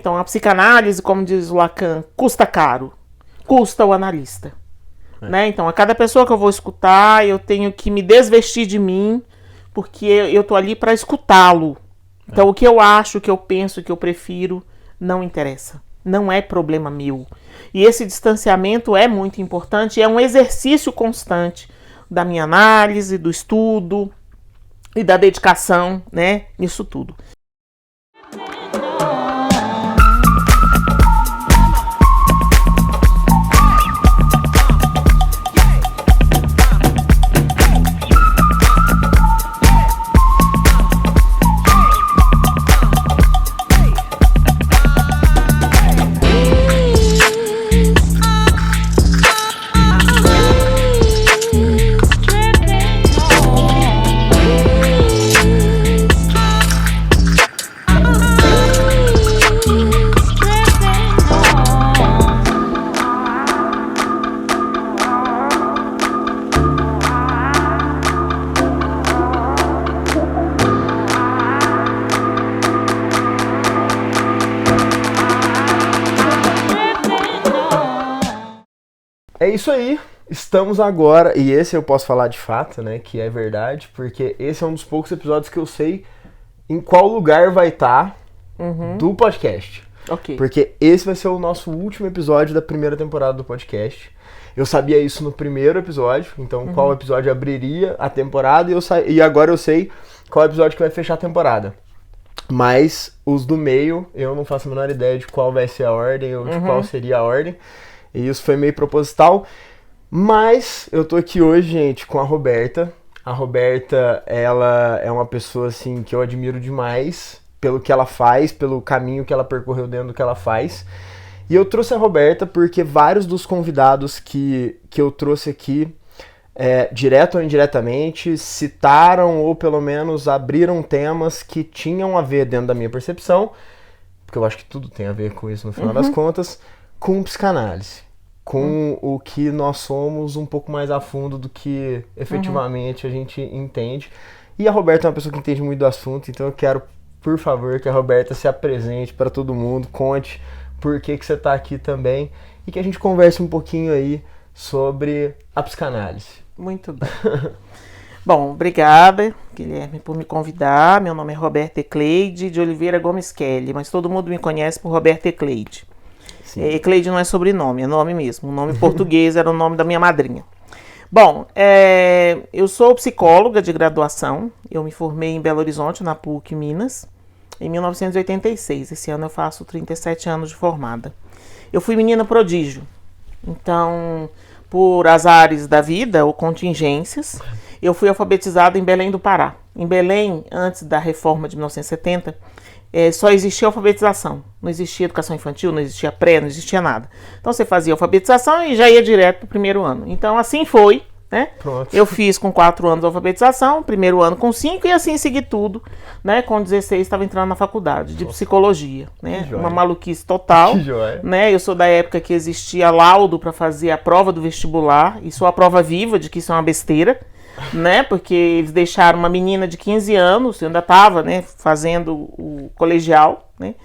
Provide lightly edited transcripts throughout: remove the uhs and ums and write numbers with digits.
Então, a psicanálise, como diz o Lacan, custa caro. Custa o analista. Né? Então, a cada pessoa que eu vou escutar, eu tenho que me desvestir de mim, porque eu tô ali para escutá-lo. Então, o que eu acho, o que eu penso, o que eu prefiro, não interessa. Não é problema meu. E esse distanciamento é muito importante, é um exercício constante da minha análise, do estudo e da dedicação, né, nisso tudo. É isso aí, estamos agora, e esse eu posso falar de fato, né, que é verdade, porque esse é um dos poucos episódios que eu sei em qual lugar vai estar do podcast. Ok. Porque esse vai ser o nosso último episódio da primeira temporada do podcast. Eu sabia isso no primeiro episódio, então qual episódio abriria a temporada, e agora eu sei qual episódio que vai fechar a temporada. Mas os do meio, eu não faço a menor ideia de qual vai ser a ordem, ou de qual seria a ordem. E isso foi meio proposital, mas eu tô aqui hoje, gente, com a Roberta. A Roberta, ela é uma pessoa, assim, que eu admiro demais pelo que ela faz, pelo caminho que ela percorreu dentro do que ela faz. E eu trouxe a Roberta porque vários dos convidados que eu trouxe aqui, direto ou indiretamente, citaram ou pelo menos abriram temas que tinham a ver, dentro da minha percepção, porque eu acho que tudo tem a ver com isso no final das contas, com psicanálise, com o que nós somos um pouco mais a fundo do que efetivamente a gente entende. E a Roberta é uma pessoa que entende muito do assunto, então eu quero, por favor, que a Roberta se apresente para todo mundo, conte por que você está aqui também e que a gente converse um pouquinho aí sobre a psicanálise. Muito bem. Bom, obrigada, Guilherme, por me convidar. Meu nome é Roberta Ecleide de Oliveira Gomes Kelly, mas todo mundo me conhece por Roberta Ecleide. Ecleide não é sobrenome, é nome mesmo. O nome português era o nome da minha madrinha. Bom, eu sou psicóloga de graduação. Eu me formei em Belo Horizonte, na PUC, Minas, em 1986. Esse ano eu faço 37 anos de formada. Eu fui menina prodígio. Então, por azares da vida ou contingências, eu fui alfabetizada em Belém do Pará. Em Belém, antes da reforma de 1970, só existia alfabetização. Não existia educação infantil, não existia pré, não existia nada. Então você fazia alfabetização e já ia direto para o primeiro ano. Então assim foi, né? Pronto. Eu fiz com 4 anos de alfabetização, primeiro ano com 5 e assim segui tudo, né? Com 16 estava entrando na faculdade de psicologia, né? Uma maluquice total, né? Eu sou da época que existia laudo para fazer a prova do vestibular e sou a prova viva de que isso é uma besteira. Né, porque eles deixaram uma menina de 15 anos, eu ainda estava, né, fazendo o colegial, né,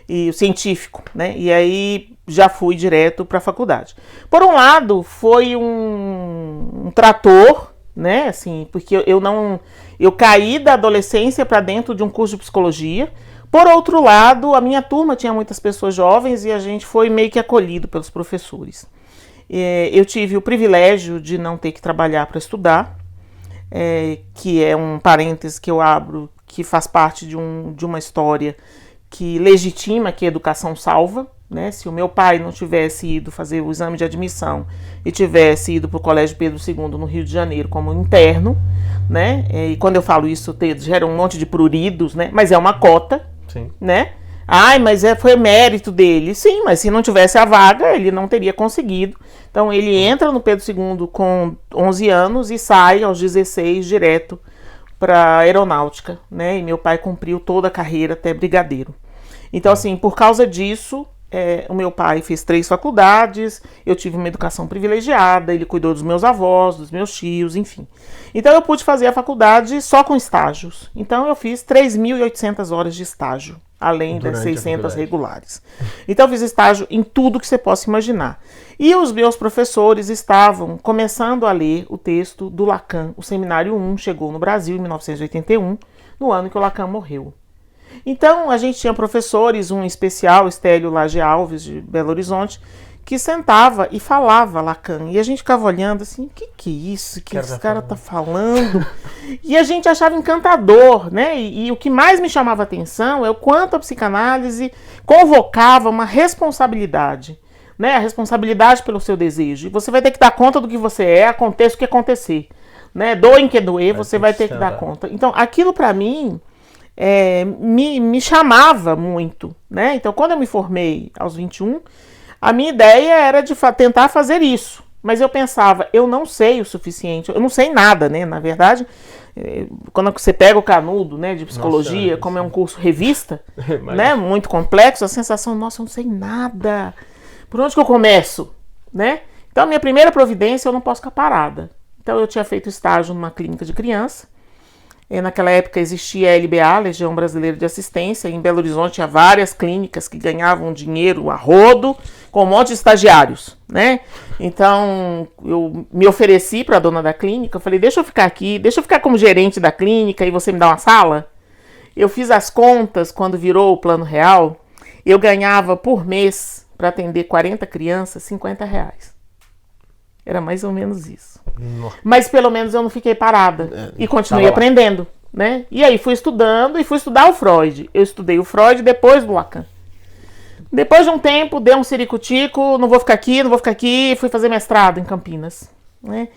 e o científico, né, e aí já fui direto para a faculdade. Por um lado, foi um trator, né, assim, porque eu caí da adolescência para dentro de um curso de psicologia. Por outro lado, a minha turma tinha muitas pessoas jovens e a gente foi meio que acolhido pelos professores. Eu tive o privilégio de não ter que trabalhar para estudar. Que é um parêntese que eu abro, que faz parte de uma história que legitima que a educação salva, né? Se o meu pai não tivesse ido fazer o exame de admissão e tivesse ido para o Colégio Pedro II no Rio de Janeiro como interno, né? E quando eu falo isso, gera um monte de pruridos, né? Mas é uma cota, Sim. Né? Ai, mas foi mérito dele. Sim, mas se não tivesse a vaga, ele não teria conseguido. Então, ele entra no Pedro II com 11 anos e sai aos 16 direto para a aeronáutica, né? E meu pai cumpriu toda a carreira até brigadeiro. Então, assim, por causa disso, o meu pai fez 3 faculdades, eu tive uma educação privilegiada, ele cuidou dos meus avós, dos meus tios, enfim. Então, eu pude fazer a faculdade só com estágios. Então, eu fiz 3.800 horas de estágio. além das 600 regulares. Então eu fiz estágio em tudo que você possa imaginar. E os meus professores estavam começando a ler o texto do Lacan. O Seminário 1 chegou no Brasil em 1981, no ano que o Lacan morreu. Então a gente tinha professores, um especial, Estélio Lage Alves, de Belo Horizonte, que sentava e falava Lacan. E a gente ficava olhando assim, o que é isso que esse cara tá falando? E a gente achava encantador, né? E o que mais me chamava a atenção é o quanto a psicanálise convocava uma responsabilidade, né? A responsabilidade pelo seu desejo. E você vai ter que dar conta do que você é, aconteça o que acontecer, né? Doa em que doer, você vai ter que dar conta. Então, aquilo para mim me chamava muito, né? Então, quando eu me formei aos 21, a minha ideia era de tentar fazer isso, mas eu pensava, eu não sei o suficiente, eu não sei nada, né? Na verdade, quando você pega o canudo, né, de psicologia, como é um curso revista, né, muito complexo, a sensação, nossa, eu não sei nada, por onde que eu começo, né? Então, a minha primeira providência, eu não posso ficar parada. Então, eu tinha feito estágio numa clínica de criança. Naquela época existia a LBA, Legião Brasileira de Assistência. Em Belo Horizonte tinha várias clínicas que ganhavam dinheiro a rodo, com um monte de estagiários, né? Então, eu me ofereci para a dona da clínica, eu falei, deixa eu ficar aqui, deixa eu ficar como gerente da clínica e você me dá uma sala? Eu fiz as contas quando virou o Plano Real, eu ganhava por mês, para atender 40 crianças, R$50. Era mais ou menos isso. Nossa. Mas pelo menos eu não fiquei parada e continuei aprendendo, né? E aí fui estudando e fui estudar o Freud. Eu estudei o Freud depois do Lacan. Depois de um tempo, dei um ciricutico, não vou ficar aqui, fui fazer mestrado em Campinas, né?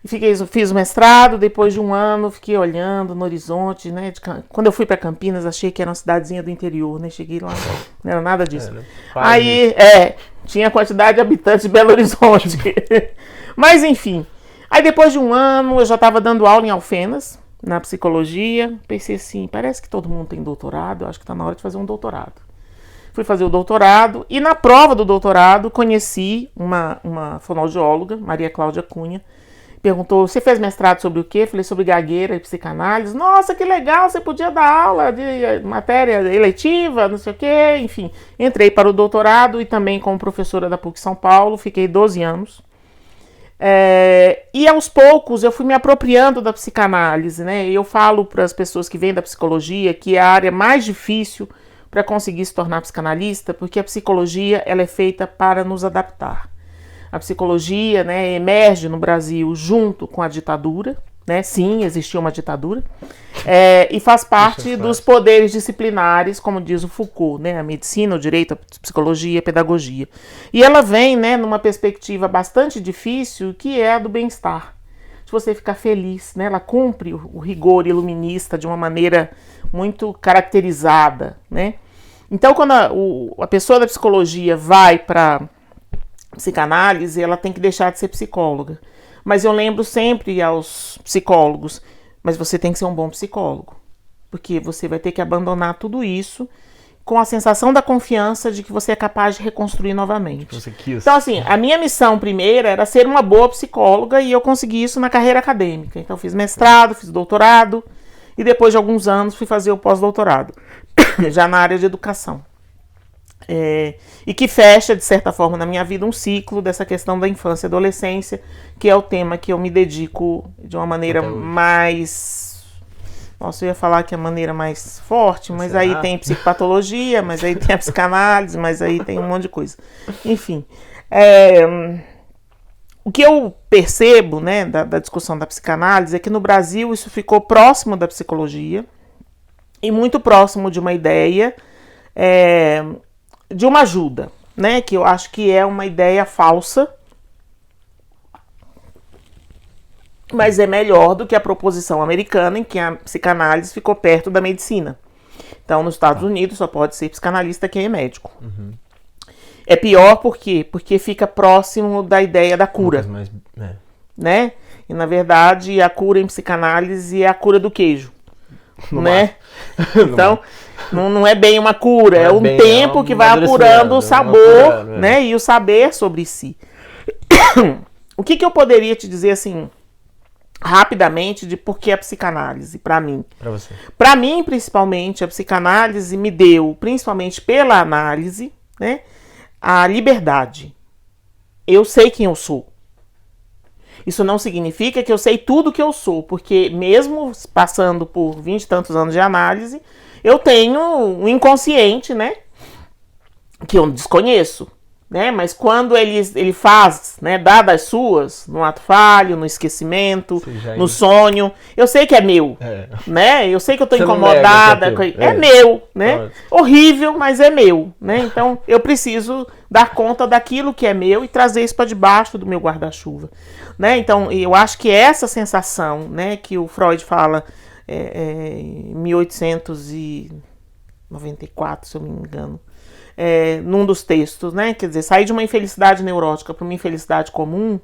Fiz o mestrado, depois de um ano, fiquei olhando no horizonte, né? Quando eu fui para Campinas, achei que era uma cidadezinha do interior, né? Cheguei lá, não era nada disso. Aí, tinha a quantidade de habitantes de Belo Horizonte. Mas, enfim. Aí, depois de um ano, eu já estava dando aula em Alfenas, na psicologia. Pensei assim, parece que todo mundo tem doutorado, eu acho que está na hora de fazer um doutorado. Fui fazer o doutorado e, na prova do doutorado, conheci uma fonoaudióloga, Maria Cláudia Cunha. Perguntou, você fez mestrado sobre o quê? Falei, sobre gagueira e psicanálise. Nossa, que legal, você podia dar aula de matéria eletiva, não sei o quê. Enfim, entrei para o doutorado e também como professora da PUC São Paulo. Fiquei 12 anos. E aos poucos eu fui me apropriando da psicanálise, né? Eu falo para as pessoas que vêm da psicologia que é a área mais difícil para conseguir se tornar psicanalista, porque a psicologia ela é feita para nos adaptar. A psicologia, né, emerge no Brasil junto com a ditadura, né? Sim, existiu uma ditadura, e faz parte dos poderes disciplinares, como diz o Foucault, né? A medicina, o direito, a psicologia, a pedagogia. E ela vem, né, numa perspectiva bastante difícil, que é a do bem-estar. De você ficar feliz, né? Ela cumpre o rigor iluminista de uma maneira muito caracterizada, né? Então, quando a pessoa da psicologia vai para psicanálise, ela tem que deixar de ser psicóloga. Mas eu lembro sempre aos psicólogos, mas você tem que ser um bom psicólogo, porque você vai ter que abandonar tudo isso com a sensação da confiança de que você é capaz de reconstruir novamente. Você quis. Então, assim, a minha missão primeira era ser uma boa psicóloga e eu consegui isso na carreira acadêmica. Então, fiz mestrado, fiz doutorado e depois de alguns anos fui fazer o pós-doutorado, já na área de educação. E que fecha, de certa forma, na minha vida, um ciclo dessa questão da infância e adolescência, que é o tema que eu me dedico de uma maneira mais... Nossa, eu ia falar que é a maneira mais forte, mas aí tem psicopatologia, mas aí tem a psicanálise, mas aí tem um monte de coisa. Enfim, o que eu percebo, né, da discussão da psicanálise é que no Brasil isso ficou próximo da psicologia e muito próximo de uma ideia... de uma ajuda, né? Que eu acho que é uma ideia falsa, mas é melhor do que a proposição americana em que a psicanálise ficou perto da medicina. Então, nos Estados Unidos só pode ser psicanalista quem é médico. Uhum. É pior por quê? Porque fica próximo da ideia da cura, né? E na verdade a cura em psicanálise é a cura do queijo, né? Então não é bem uma cura, é um tempo que vai apurando o sabor, né? E o saber sobre si. O que eu poderia te dizer assim, rapidamente de por que a psicanálise, para mim. Para você. Para mim, principalmente, a psicanálise me deu, principalmente pela análise, né, a liberdade. Eu sei quem eu sou. Isso não significa que eu sei tudo que eu sou, porque mesmo passando por 20 e tantos anos de análise, eu tenho um inconsciente, né, que eu desconheço. Né? Mas quando ele faz, né, dadas as suas, no ato falho, no esquecimento, no sonho, eu sei que é meu, né? Eu sei que eu tô incomodada, é meu, né? Horrível, mas é meu, né? Então eu preciso dar conta daquilo que é meu e trazer isso para debaixo do meu guarda-chuva, né? Então eu acho que essa sensação, né, que o Freud fala em 1894, se eu não me engano, num dos textos, né? Quer dizer, sair de uma infelicidade neurótica para uma infelicidade comum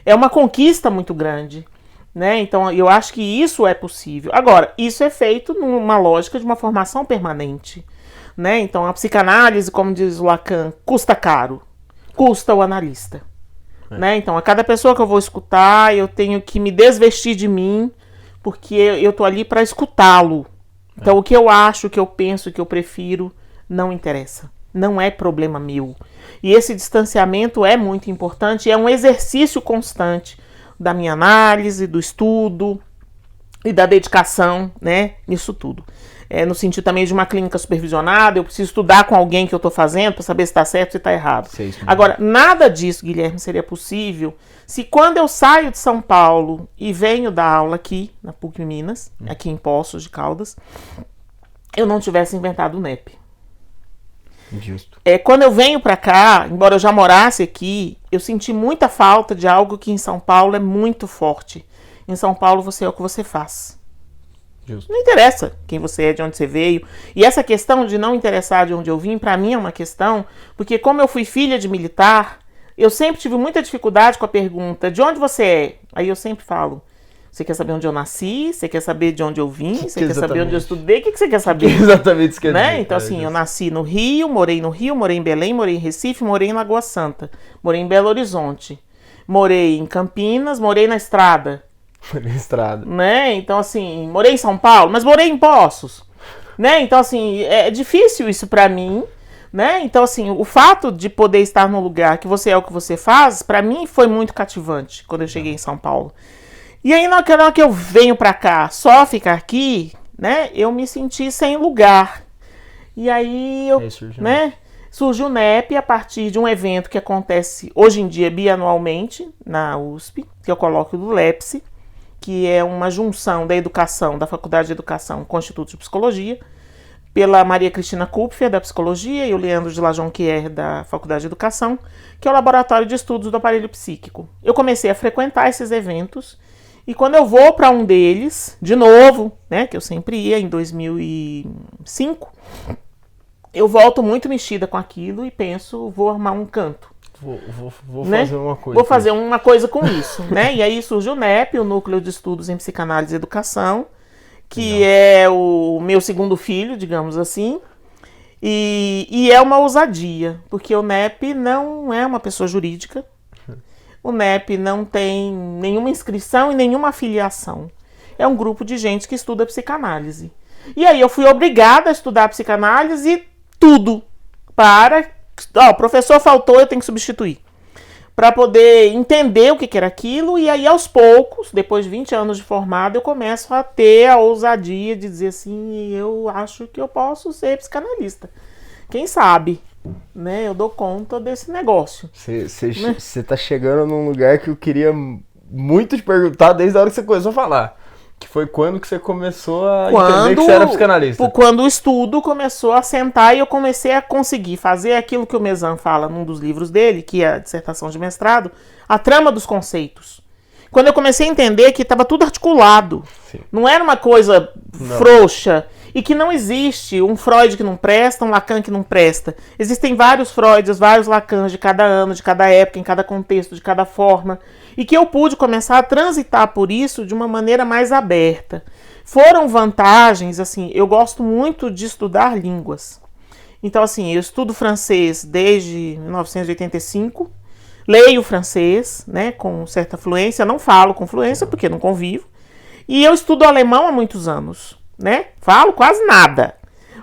é uma conquista muito grande, né? Então, eu acho que isso é possível. Agora, isso é feito numa lógica de uma formação permanente, né? Então, a psicanálise, como diz o Lacan, custa caro, custa o analista, né? Então, a cada pessoa que eu vou escutar, eu tenho que me desvestir de mim, porque eu tô ali para escutá-lo. Então, o que eu acho, o que eu penso, o que eu prefiro, não interessa. Não é problema meu. E esse distanciamento é muito importante, é um exercício constante da minha análise, do estudo e da dedicação, né, nisso tudo. No sentido também de uma clínica supervisionada, eu preciso estudar com alguém que eu estou fazendo para saber se está certo ou se está errado. Agora, nada disso, Guilherme, seria possível se quando eu saio de São Paulo e venho dar aula aqui, na PUC Minas, aqui em Poços de Caldas, eu não tivesse inventado o NEP. Justo. Quando eu venho para cá, embora eu já morasse aqui, eu senti muita falta de algo que em São Paulo é muito forte. Em São Paulo você é o que você faz. Justo. Não interessa quem você é, de onde você veio. E essa questão de não interessar de onde eu vim, para mim é uma questão, porque como eu fui filha de militar, eu sempre tive muita dificuldade com a pergunta, de onde você é? Aí eu sempre falo, você quer saber onde eu nasci? Você quer saber de onde eu vim? Você quer saber onde eu estudei? O que você quer saber? Exatamente isso que eu né? Então, assim, eu nasci no Rio, morei em Belém, morei em Recife, morei em Lagoa Santa, morei em Belo Horizonte, morei em Campinas, morei na estrada. Né? Então, assim, morei em São Paulo, mas morei em Poços. Né? Então, assim, é difícil isso pra mim. Né? Então, assim, o fato de poder estar num lugar que você é o que você faz, pra mim foi muito cativante quando eu cheguei em São Paulo. E aí, na hora que eu venho pra cá, só ficar aqui, né, eu me senti sem lugar. E aí, surgiu o NEP a partir de um evento que acontece hoje em dia bianualmente na USP, que eu coloco do LEPSE, que é uma junção da educação, da Faculdade de Educação com o Instituto de Psicologia, pela Maria Cristina Kupfer, da Psicologia, e o Leandro de La Jonquière, da Faculdade de Educação, que é o Laboratório de Estudos do Aparelho Psíquico. Eu comecei a frequentar esses eventos, e quando eu vou para um deles, de novo, né, que eu sempre ia em 2005, eu volto muito mexida com aquilo e penso, vou armar um canto. Vou né? fazer uma coisa. Vou fazer uma coisa com isso, né? E aí surge o NEP, o Núcleo de Estudos em Psicanálise e Educação, que é o meu segundo filho, digamos assim, e é uma ousadia, porque o NEP não é uma pessoa jurídica, o NEP não tem nenhuma inscrição e nenhuma afiliação. É um grupo de gente que estuda psicanálise. E aí eu fui obrigada a estudar psicanálise tudo para... o professor faltou, eu tenho que substituir. Para poder entender o que era aquilo, e aí aos poucos, depois de 20 anos de formado, eu começo a ter a ousadia de dizer assim, eu acho que eu posso ser psicanalista. Quem sabe, né? Eu dou conta desse negócio. Você tá chegando num lugar que eu queria muito te perguntar desde a hora que você começou a falar. Que foi quando que você começou a entender que você era psicanalista. Quando o estudo começou a sentar e eu comecei a conseguir fazer aquilo que o Mezan fala num dos livros dele, que é a dissertação de mestrado, a trama dos conceitos. Quando eu comecei a entender que estava tudo articulado, não era uma coisa frouxa, e que não existe um Freud que não presta, um Lacan que não presta. Existem vários Freuds, vários Lacans de cada ano, de cada época, em cada contexto, de cada forma, e que eu pude começar a transitar por isso de uma maneira mais aberta. Foram vantagens, assim, eu gosto muito de estudar línguas. Então, assim, eu estudo francês desde 1985, leio francês, né, com certa fluência, não falo com fluência porque não convivo, e eu estudo alemão há muitos anos, né, falo quase nada,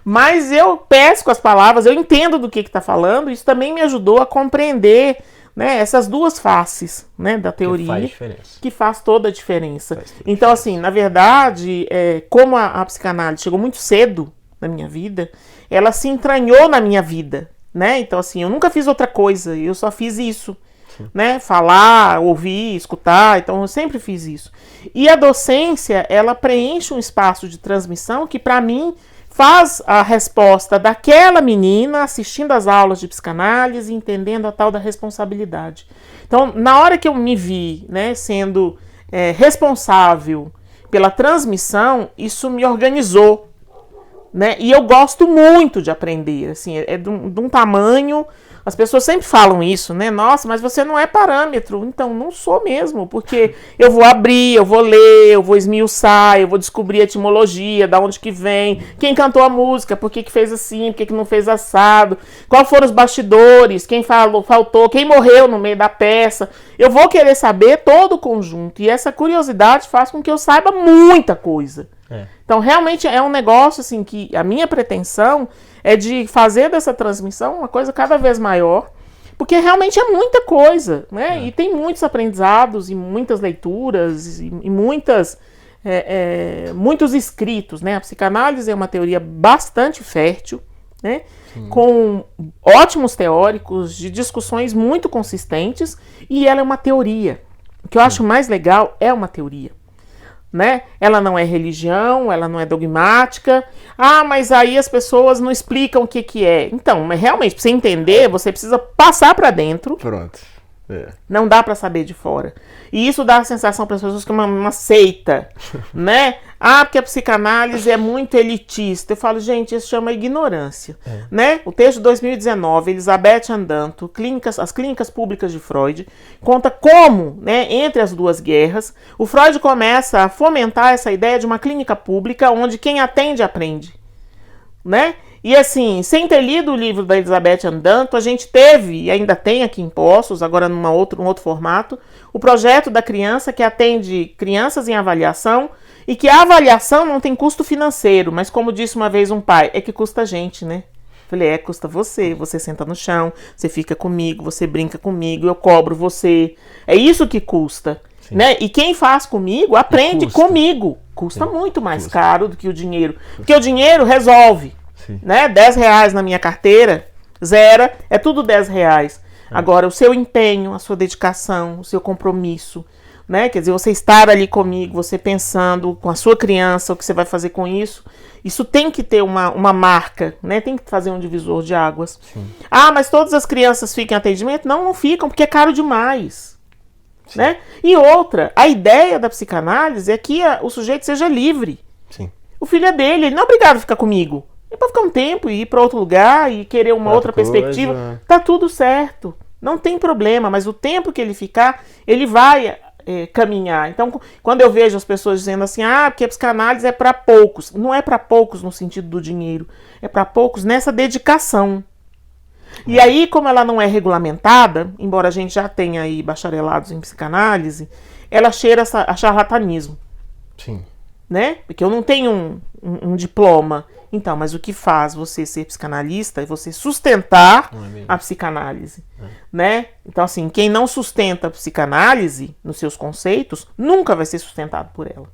mas eu pesco as palavras, eu entendo do que está falando, isso também me ajudou a compreender, né, essas duas faces, né, da teoria, que faz toda a diferença. Então, assim, na verdade, como a psicanálise chegou muito cedo na minha vida, ela se entranhou na minha vida, né? Então, assim, eu nunca fiz outra coisa, eu só fiz isso, né? Falar, ouvir, escutar, então eu sempre fiz isso. E a docência, ela preenche um espaço de transmissão que, para mim, faz a resposta daquela menina assistindo às aulas de psicanálise, entendendo a tal da responsabilidade. Então, na hora que eu me vi, né, sendo responsável pela transmissão, isso me organizou, né? E eu gosto muito de aprender, assim, é de um tamanho... As pessoas sempre falam isso, né? Nossa, mas você não é parâmetro. Então, não sou mesmo, porque eu vou abrir, eu vou ler, eu vou esmiuçar, eu vou descobrir a etimologia, da onde que vem, quem cantou a música, por que fez assim, por que não fez assado, qual foram os bastidores, quem faltou, quem morreu no meio da peça. Eu vou querer saber todo o conjunto, e essa curiosidade faz com que eu saiba muita coisa. Então, realmente é um negócio, assim, que a minha pretensão é de fazer dessa transmissão uma coisa cada vez maior, porque realmente é muita coisa, né? E tem muitos aprendizados e muitas leituras e muitos escritos, né? A psicanálise é uma teoria bastante fértil, né? Com ótimos teóricos, de discussões muito consistentes, e ela é uma teoria. O que eu acho mais legal é uma teoria. Né? Ela não é religião, ela não é dogmática. Ah, mas aí as pessoas não explicam o que é. Então, mas realmente, para você entender, você precisa passar para dentro. Pronto. Não dá para saber de fora. E isso dá a sensação para as pessoas que é uma seita, né? Ah, porque a psicanálise é muito elitista. Eu falo, gente, isso chama ignorância, né? O texto de 2019, Elizabeth Andanto, As Clínicas Públicas de Freud, conta como, né, entre as duas guerras, o Freud começa a fomentar essa ideia de uma clínica pública onde quem atende aprende, né? E assim, sem ter lido o livro da Elizabeth Andanto, a gente teve, e ainda tem aqui em Poços, agora num outro formato, o projeto da criança que atende crianças em avaliação, e que a avaliação não tem custo financeiro, mas como disse uma vez um pai, é que custa a gente, né? Falei, custa você senta no chão, você fica comigo, você brinca comigo, eu cobro você, é isso que custa, né? E quem faz comigo, aprende comigo, custa muito mais caro do que o dinheiro, porque o dinheiro resolve. Né? R$10 na minha carteira, zera, é tudo R$10. Agora, o seu empenho, a sua dedicação, o seu compromisso, né? Quer dizer, você estar ali comigo, você pensando com a sua criança, o que você vai fazer com isso, isso tem que ter uma marca, né? Tem que fazer um divisor de águas. Ah, mas todas as crianças ficam em atendimento? Não ficam, porque é caro demais. Né? E outra, a ideia da psicanálise é que o sujeito seja livre. O filho é dele, ele não é obrigado a ficar comigo. Ele pode ficar um tempo e ir para outro lugar e querer uma outra perspectiva. Tá tudo certo. Não tem problema, mas o tempo que ele ficar, ele vai caminhar. Então, quando eu vejo as pessoas dizendo assim, porque a psicanálise é para poucos. Não é para poucos no sentido do dinheiro. É para poucos nessa dedicação. E aí, como ela não é regulamentada, embora a gente já tenha aí bacharelados em psicanálise, ela cheira a charlatanismo. Né? Porque eu não tenho um diploma. Então, mas o que faz você ser psicanalista é você sustentar a psicanálise, né? Então, assim, quem não sustenta a psicanálise nos seus conceitos, nunca vai ser sustentado por ela.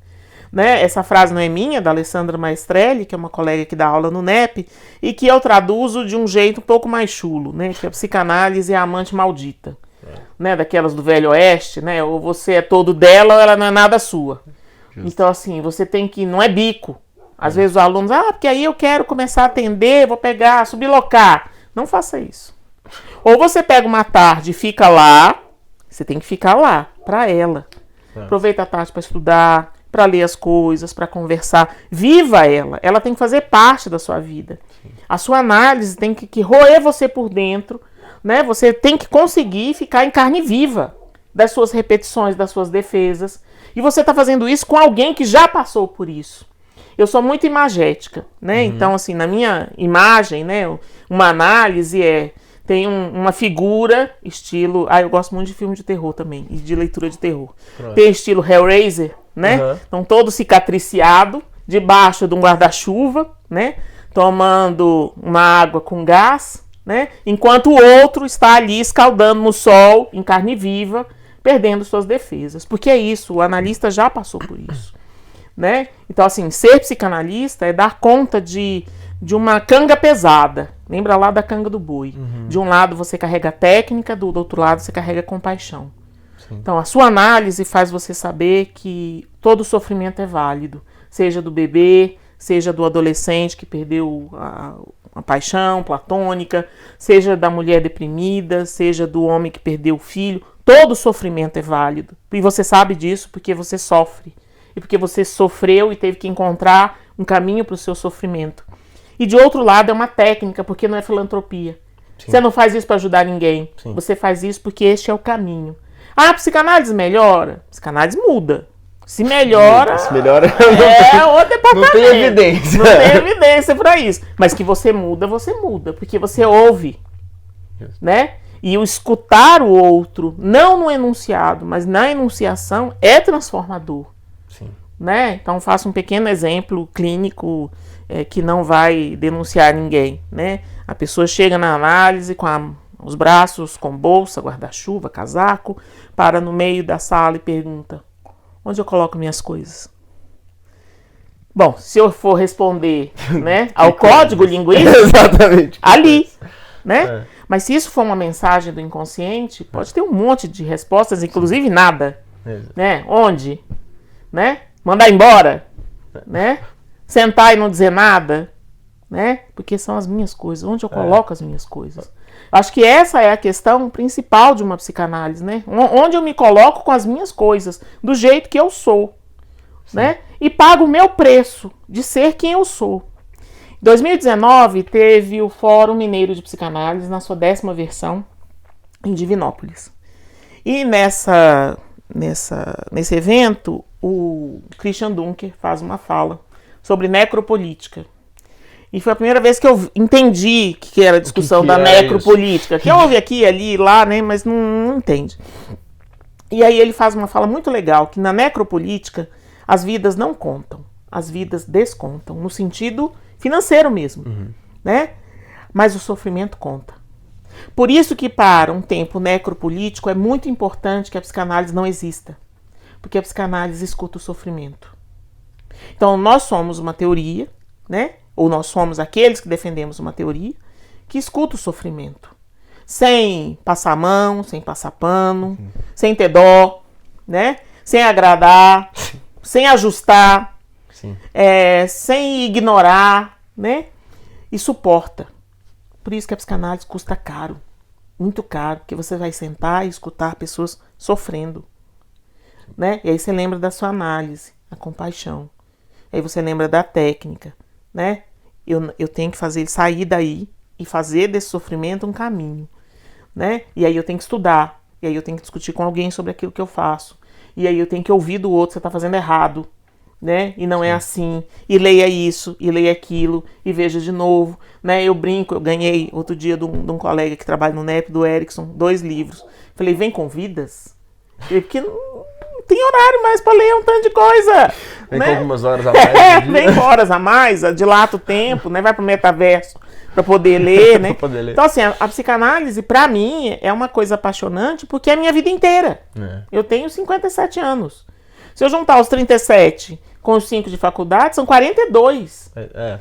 Né? Essa frase não é minha, é da Alessandra Maestrelli, que é uma colega que dá aula no NEP, e que eu traduzo de um jeito um pouco mais chulo, né? Que a psicanálise é a amante maldita, né? Daquelas do Velho Oeste, né? Ou você é todo dela ou ela não é nada sua. Então, assim, você tem que... Não é bico. Às vezes os alunos... porque aí eu quero começar a atender, vou pegar, sublocar. Não faça isso. Ou você pega uma tarde e fica lá. Você tem que ficar lá, para ela. Aproveita a tarde para estudar, para ler as coisas, para conversar. Viva ela. Ela tem que fazer parte da sua vida. A sua análise tem que roer você por dentro. Né? Você tem que conseguir ficar em carne viva das suas repetições, das suas defesas. E você está fazendo isso com alguém que já passou por isso. Eu sou muito imagética, né? Então, assim, na minha imagem, né, uma análise tem uma figura, estilo... eu gosto muito de filme de terror também, e de leitura de terror. Pronto. Tem estilo Hellraiser, né? Uhum. Então, todo cicatriciado, debaixo de um guarda-chuva, né? Tomando uma água com gás, né? Enquanto o outro está ali escaldando no sol, em carne viva, perdendo suas defesas. Porque é isso, o analista já passou por isso, né? Então, assim, ser psicanalista é dar conta de uma canga pesada. Lembra lá da canga do boi. Uhum. De um lado você carrega técnica, do outro lado você carrega compaixão. Sim. Então, a sua análise faz você saber que todo sofrimento é válido. Seja do bebê, seja do adolescente que perdeu a paixão platônica, seja da mulher deprimida, seja do homem que perdeu o filho. Todo sofrimento é válido. E você sabe disso porque você sofre. E porque você sofreu e teve que encontrar um caminho para o seu sofrimento. E de outro lado é uma técnica, porque não é filantropia. Sim. Você não faz isso para ajudar ninguém. Sim. Você faz isso porque este é o caminho. A psicanálise melhora? A psicanálise muda. Se melhora... Se melhora... É outro departamento. Não tem evidência. Não tem evidência para isso. Mas que você muda, porque você ouve. Né? E o escutar o outro, não no enunciado, mas na enunciação, é transformador. Sim. Né? Então, faço um pequeno exemplo clínico que não vai denunciar ninguém. Né? A pessoa chega na análise com os braços com bolsa, guarda-chuva, casaco, para no meio da sala e pergunta: onde eu coloco minhas coisas? Bom, se eu for responder, né, ao código linguístico, exatamente, ali, né? Mas se isso for uma mensagem do inconsciente, pode ter um monte de respostas, inclusive nada, né? Onde, né? Mandar embora, né? Sentar e não dizer nada, né? Porque são as minhas coisas. Onde eu coloco as minhas coisas? Acho que essa é a questão principal de uma psicanálise, né? Onde eu me coloco com as minhas coisas, do jeito que eu sou, né? E pago o meu preço de ser quem eu sou. Em 2019, teve o Fórum Mineiro de Psicanálise na sua 10ª versão, em Divinópolis. E nesse evento, o Christian Dunker faz uma fala sobre necropolítica. E foi a primeira vez que eu entendi que era a discussão da necropolítica. Que eu ouvi aqui, ali, lá, né? Mas não entende. E aí ele faz uma fala muito legal, que na necropolítica as vidas não contam, as vidas descontam, no sentido financeiro mesmo, né? Mas o sofrimento conta. Por isso que para um tempo necropolítico é muito importante que a psicanálise não exista, porque a psicanálise escuta o sofrimento. Então nós somos uma teoria, né? Ou nós somos aqueles que defendemos uma teoria que escuta o sofrimento, sem passar a mão, sem passar pano, sem ter dó, né? Sem agradar, sem ajustar, sem ignorar, né? E suporta. Por isso que a psicanálise custa caro, muito caro, porque você vai sentar e escutar pessoas sofrendo, né? E aí você lembra da sua análise, a compaixão. Aí você lembra da técnica, né? Eu tenho que fazer ele sair daí e fazer desse sofrimento um caminho, né? E aí eu tenho que estudar, e aí eu tenho que discutir com alguém sobre aquilo que eu faço, e aí eu tenho que ouvir do outro: você está fazendo errado, né? E não é assim, e leia isso, e leia aquilo, e veja de novo, né? Eu brinco, eu ganhei outro dia de um colega que trabalha no NEP, do Erickson, 2 livros. Falei: vem com vidas? Porque não tem horário mais para ler um tanto de coisa. Vem, né? Com algumas horas a mais. Vem com horas a mais, dilata o tempo, né? Vai pro metaverso para poder ler, né? Poder ler. Então, assim, a psicanálise, para mim, é uma coisa apaixonante porque é a minha vida inteira. Eu tenho 57 anos. Se eu juntar os 37 com os 5 de faculdade, são 42.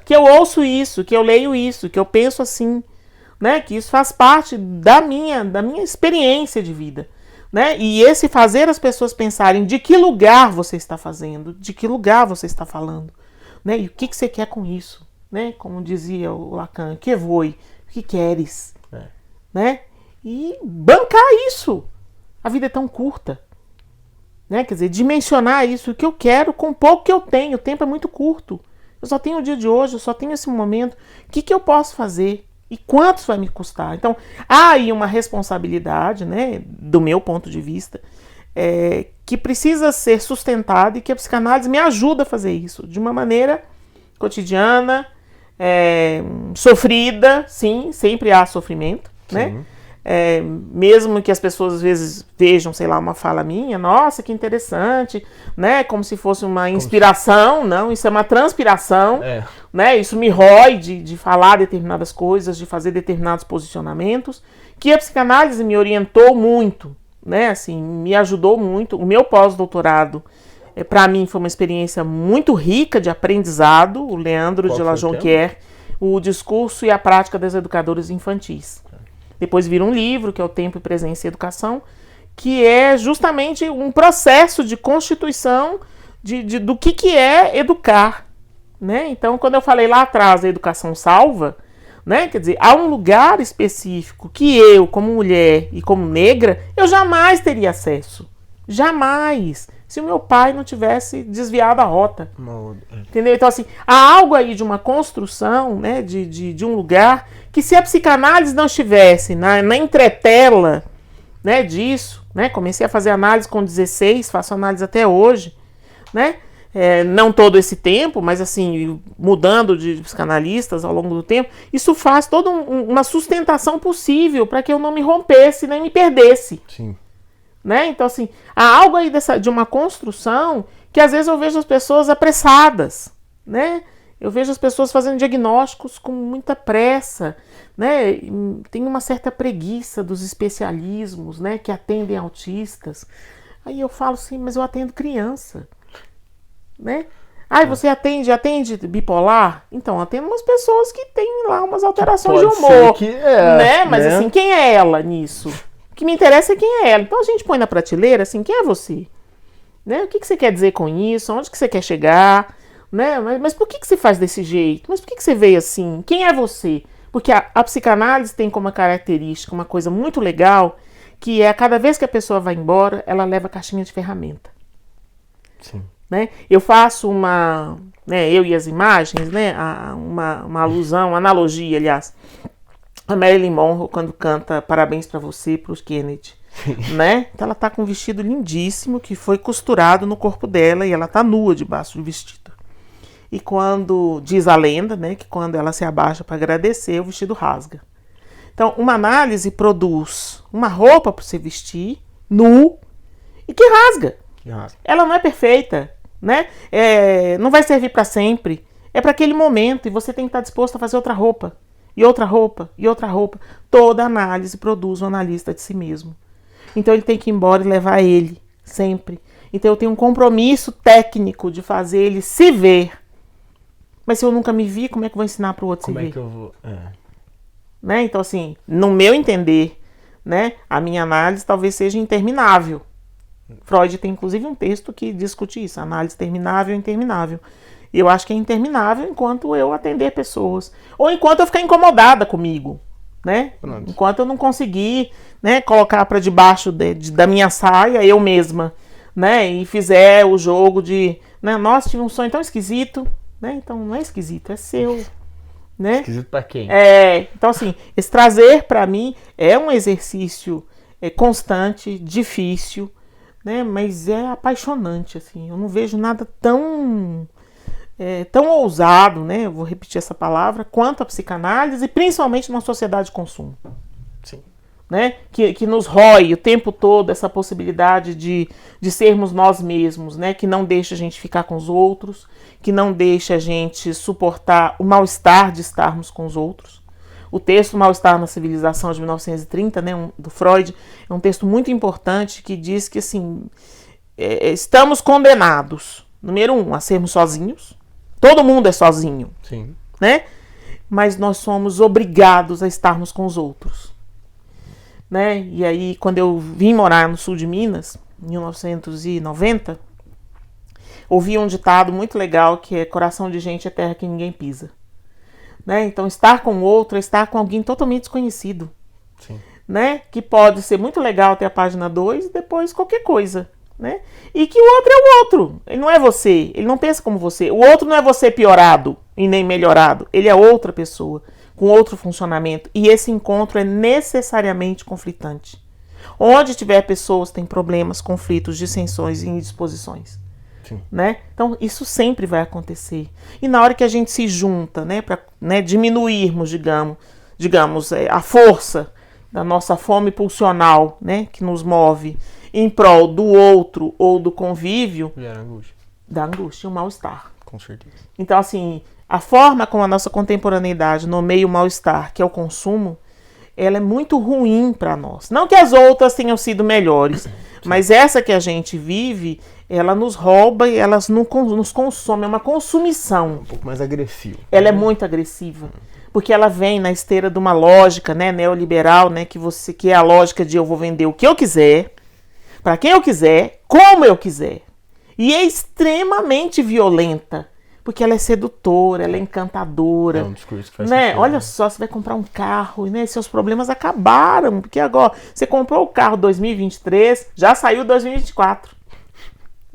Que eu ouço isso, que eu leio isso, que eu penso assim, né? Que isso faz parte da minha experiência de vida. Né? E esse fazer as pessoas pensarem de que lugar você está fazendo, de que lugar você está falando, né? E o que você quer com isso, né? Como dizia o Lacan, que voi, o que queres, né? E bancar isso. A vida é tão curta, né? Quer dizer, dimensionar isso, o que eu quero com o pouco que eu tenho. O tempo é muito curto. Eu só tenho o dia de hoje, eu só tenho esse momento. O que eu posso fazer? E quanto vai me custar? Então, há aí uma responsabilidade, né, do meu ponto de vista, que precisa ser sustentada e que a psicanálise me ajuda a fazer isso de uma maneira cotidiana, sofrida, sim, sempre há sofrimento, né? Mesmo que as pessoas às vezes vejam, sei lá, uma fala minha, nossa, que interessante, né? Como se fosse uma inspiração, não, isso é uma transpiração, né? Isso me rói de falar determinadas coisas, de fazer determinados posicionamentos, que a psicanálise me orientou muito, né? Assim, me ajudou muito. O meu pós-doutorado, para mim, foi uma experiência muito rica de aprendizado. O Leandro de La Jonquière, o discurso e a prática das educadoras infantis. Depois vira um livro, que é o Tempo e Presença e Educação, que é justamente um processo de constituição do que é educar, né? Então, quando eu falei lá atrás, a educação salva, né? Quer dizer, há um lugar específico que eu, como mulher e como negra, eu jamais teria acesso. Jamais. Se o meu pai não tivesse desviado a rota. Entendeu? Então, assim, há algo aí de uma construção, né, de um lugar que, se a psicanálise não estivesse na entretela, né, disso, né, comecei a fazer análise com 16, faço análise até hoje, né, não todo esse tempo, mas assim, mudando de psicanalistas ao longo do tempo, isso faz toda uma sustentação possível para que eu não me rompesse nem me perdesse. Sim. Né? Então, assim, há algo aí de uma construção que às vezes eu vejo as pessoas apressadas, né? Eu vejo as pessoas fazendo diagnósticos com muita pressa, né? Tem uma certa preguiça dos especialismos, né, que atendem autistas. Aí eu falo assim, mas eu atendo criança, né? Você atende bipolar? Então, atendo umas pessoas que têm lá umas alterações de humor, né? Mas assim, quem é ela nisso? O que me interessa é quem é ela. Então a gente põe na prateleira assim, quem é você? Né? O que você quer dizer com isso? Onde que você quer chegar? Né? Mas por que você faz desse jeito? Mas por que você veio assim? Quem é você? Porque a psicanálise tem como característica uma coisa muito legal, que é cada vez que a pessoa vai embora, ela leva a caixinha de ferramenta. Sim. Né? Eu faço eu e as imagens, né? Uma alusão, uma analogia, aliás. A Marilyn Monroe, quando canta Parabéns pra Você, pros Kennedy, né? Então ela tá com um vestido lindíssimo que foi costurado no corpo dela e ela tá nua debaixo do vestido. E quando, diz a lenda, né, que quando ela se abaixa para agradecer, o vestido rasga. Então, uma análise produz uma roupa para você vestir, nu, e que rasga. Ela não é perfeita, né? Não vai servir para sempre. É para aquele momento e você tem que estar disposto a fazer outra roupa. E outra roupa, e outra roupa. Toda análise produz um analista de si mesmo. Então ele tem que ir embora e levar ele, sempre. Então eu tenho um compromisso técnico de fazer ele se ver. Mas se eu nunca me vi, como é que eu vou ensinar para o outro se ver? Como é que eu vou... Né? Então assim, no meu entender, né, a minha análise talvez seja interminável. Freud tem inclusive um texto que discute isso, análise terminável e interminável. Eu acho que é interminável enquanto eu atender pessoas. Ou enquanto eu ficar incomodada comigo, né? Pronto. Enquanto eu não conseguir, né, colocar para debaixo da minha saia eu mesma, né? E fizer o jogo de... Né, nossa, tive um sonho tão esquisito, né? Então não é esquisito, é seu. Né? Esquisito para quem? Então assim, esse trazer para mim é um exercício constante, difícil, né? Mas é apaixonante, assim. Eu não vejo nada tão ousado, né? Eu vou repetir essa palavra, quanto a psicanálise, principalmente numa sociedade de consumo. Sim. Né? Que nos rói o tempo todo essa possibilidade de sermos nós mesmos, né? Que não deixa a gente ficar com os outros, que não deixa a gente suportar o mal-estar de estarmos com os outros. O texto Mal-Estar na Civilização de 1930, né, do Freud, é um texto muito importante que diz que assim, estamos condenados, número 1, a sermos sozinhos. Todo mundo é sozinho. Sim. Né? Mas nós somos obrigados a estarmos com os outros. Né? E aí, quando eu vim morar no sul de Minas, em 1990, ouvi um ditado muito legal que é: coração de gente é terra que ninguém pisa. Né? Então, estar com o outro é estar com alguém totalmente desconhecido. Sim. Né? Que pode ser muito legal até a página 2 e depois qualquer coisa. Né? E que o outro é o outro, ele não é você, ele não pensa como você. O outro não é você piorado e nem melhorado, ele é outra pessoa, com outro funcionamento. E esse encontro é necessariamente conflitante. Onde tiver pessoas tem problemas, conflitos, dissensões e indisposições. Né? Então isso sempre vai acontecer. E na hora que a gente se junta, né, para, né, diminuirmos, digamos, a força da nossa fome pulsional, né, que nos move em prol do outro ou do convívio, da angústia e o mal-estar. Com certeza. Então, assim, a forma como a nossa contemporaneidade nomeia o mal-estar, que é o consumo, ela é muito ruim para nós. Não que as outras tenham sido melhores, mas essa que a gente vive, ela nos rouba e ela nos consome. É uma consumição. Um pouco mais agressiva. Ela é muito agressiva. Porque ela vem na esteira de uma lógica, né, neoliberal, né, que é a lógica de eu vou vender o que eu quiser, para quem eu quiser, como eu quiser. E é extremamente violenta. Porque ela é sedutora, ela é encantadora. É um discurso que faz né? sentido. Olha só, você vai comprar um carro, né? Seus problemas acabaram. Porque agora você comprou o carro 2023, já saiu 2024.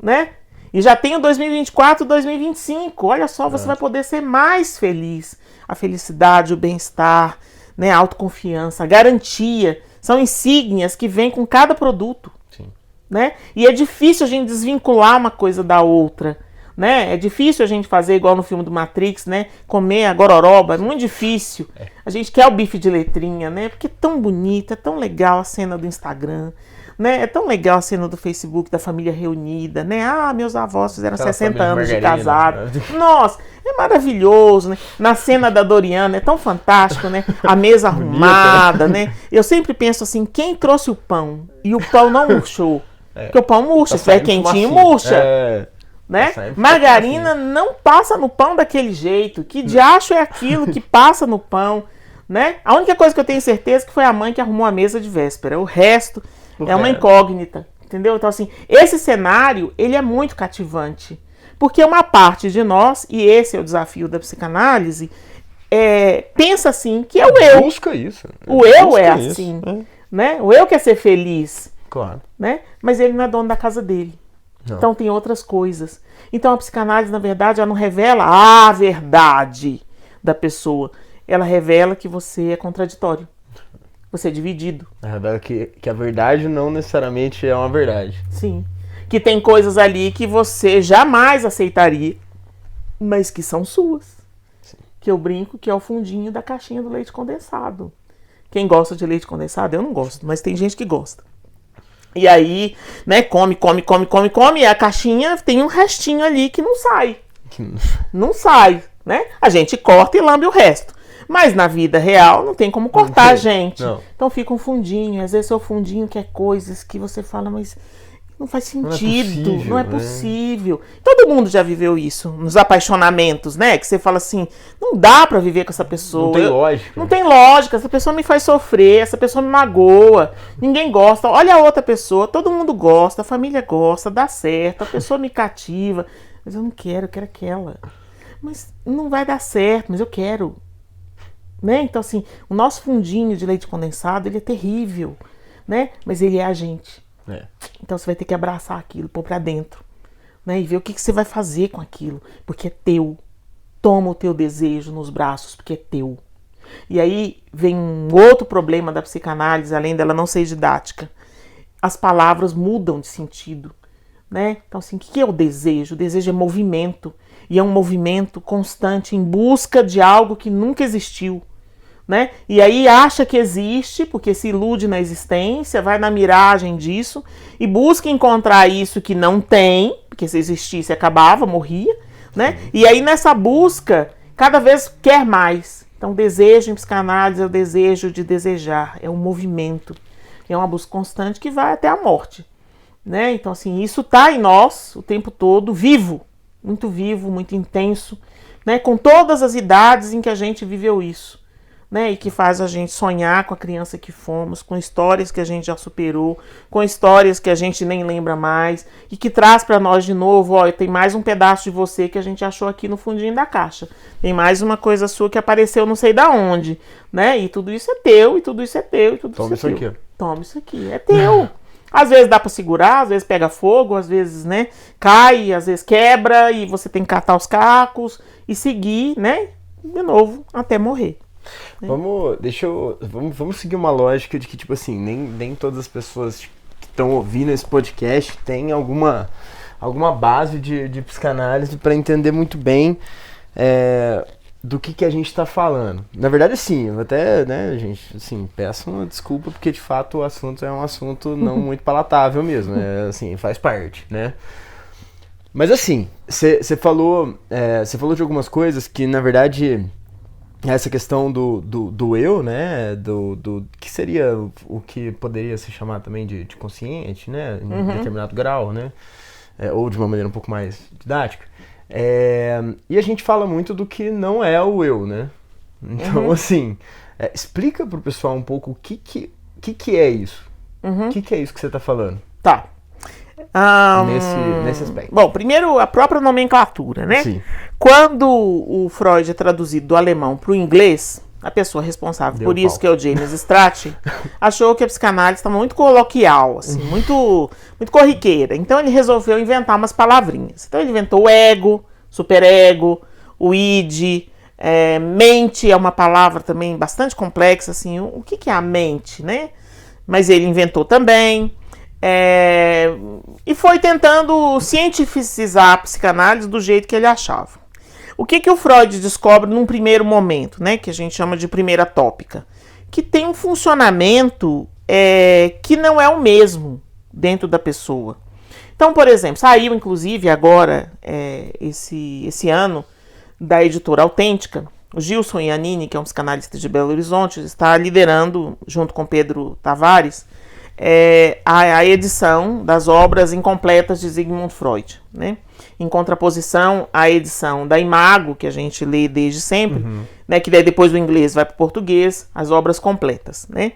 Né? E já tem o 2024, 2025. Olha só, você vai poder ser mais feliz. A felicidade, o bem-estar, né? A autoconfiança, a garantia. São insígnias que vêm com cada produto. Sim. Né? E é difícil a gente desvincular uma coisa da outra. Né? É difícil a gente fazer igual no filme do Matrix, né? Comer a gororoba, é muito difícil. A gente quer o bife de letrinha, né? Porque é tão bonita, é tão legal a cena do Instagram, né? É tão legal a cena do Facebook da família reunida, né? Ah, meus avós fizeram 60 anos de casado. Nossa, é maravilhoso, né? Na cena da Doriana, é tão fantástico, né? A mesa arrumada, né? Eu sempre penso assim, quem trouxe o pão e o pão não murchou? Porque o pão murcha, se tiver quentinho, murcha. Né? Margarina não passa no pão daquele jeito. Que diacho é aquilo que passa no pão? Né? A única coisa que eu tenho certeza é que foi a mãe que arrumou a mesa de véspera. O resto é uma incógnita. Entendeu? Então, assim, esse cenário, ele é muito cativante. Porque uma parte de nós, e esse é o desafio da psicanálise, pensa assim, que é o eu. Busca isso. O eu é assim. Né? O eu quer ser feliz. Claro. Né? Mas ele não é dono da casa dele. Não. Então tem outras coisas. Então a psicanálise, na verdade, ela não revela a verdade da pessoa. Ela revela que você é contraditório. Você é dividido. Revela que a verdade não necessariamente é uma verdade. Sim. Que tem coisas ali que você jamais aceitaria, mas que são suas. Sim. Que eu brinco que é o fundinho da caixinha do leite condensado. Quem gosta de leite condensado, eu não gosto, mas tem gente que gosta. E aí, né, come, e a caixinha tem um restinho ali que não sai. Não sai, né? A gente corta e lambe o resto. Mas na vida real não tem como cortar a gente. Não. Então fica um fundinho, às vezes seu fundinho quer coisas que você fala, mas não faz sentido, não é possível. Todo mundo já viveu isso, nos apaixonamentos, né? Que você fala assim, não dá pra viver com essa pessoa. Não tem lógica. Não tem lógica, essa pessoa me faz sofrer, essa pessoa me magoa, ninguém gosta. Olha a outra pessoa, todo mundo gosta, a família gosta, dá certo, a pessoa me cativa. Mas eu não quero, eu quero aquela. Mas não vai dar certo, mas eu quero. Né? Então assim, o nosso fundinho de leite condensado, ele é terrível, né? Mas ele é a gente. Então você vai ter que abraçar aquilo, pôr pra dentro, né? E ver o que você vai fazer com aquilo, porque é teu. Toma o teu desejo nos braços, porque é teu. E aí vem um outro problema da psicanálise, além dela não ser didática. As palavras mudam de sentido, né? Então assim, o que é o desejo? O desejo é movimento, e é um movimento constante em busca de algo que nunca existiu. Né? E aí acha que existe, porque se ilude na existência, vai na miragem disso e busca encontrar isso que não tem, porque se existisse acabava, morria, né? E aí nessa busca, cada vez quer mais. Então desejo em psicanálise é o desejo de desejar, é um movimento, é uma busca constante que vai até a morte, né? Então assim, isso tá em nós o tempo todo, vivo, muito intenso, né? Com todas as idades em que a gente viveu isso. Né, e que faz a gente sonhar com a criança que fomos, com histórias que a gente já superou, com histórias que a gente nem lembra mais, e que traz para nós de novo, ó, tem mais um pedaço de você que a gente achou aqui no fundinho da caixa, tem mais uma coisa sua que apareceu não sei da onde, né, e tudo isso é teu, e tudo isso é teu, e tudo Toma isso é teu. Toma isso aqui. Toma isso aqui, é teu. Às vezes dá para segurar, às vezes pega fogo, às vezes, né, cai, às vezes quebra, e você tem que catar os cacos, e seguir, né, de novo, até morrer. Vamos seguir uma lógica de que, tipo assim, nem todas as pessoas que estão ouvindo esse podcast têm alguma base de psicanálise para entender muito bem do que a gente tá falando. Na verdade, sim, eu até, né, gente, assim, peço uma desculpa, porque de fato o assunto é um assunto não muito palatável mesmo, assim, faz parte, né? Mas assim, você falou de algumas coisas que, na verdade, essa questão do eu, né, do que seria o que poderia se chamar também de consciente, né, em determinado grau, né, ou de uma maneira um pouco mais didática. E a gente fala muito do que não é o eu, né? Então, assim, explica pro pessoal um pouco o que é isso. O que é isso que você tá falando? Tá. Nesse aspecto. Bom, primeiro a própria nomenclatura, né? Sim. Quando o Freud é traduzido do alemão para o inglês, a pessoa responsável por isso, que é o James Strache, achou que a psicanálise estava muito coloquial, assim, muito corriqueira. Então ele resolveu inventar umas palavrinhas. Então ele inventou o ego, superego, o id, mente é uma palavra também bastante complexa, assim, o que é a mente, né? Mas ele inventou também. E foi tentando cientificizar a psicanálise do jeito que ele achava. O que o Freud descobre num primeiro momento, né, que a gente chama de primeira tópica? Que tem um funcionamento que não é o mesmo dentro da pessoa. Então, por exemplo, saiu inclusive agora, esse ano, da editora Autêntica, o Gilson Iannini, que é um psicanalista de Belo Horizonte, está liderando, junto com Pedro Tavares, a edição das obras incompletas de Sigmund Freud, né? Em contraposição à edição da Imago, que a gente lê desde sempre, né? Que daí depois do inglês vai para o português, as obras completas, né?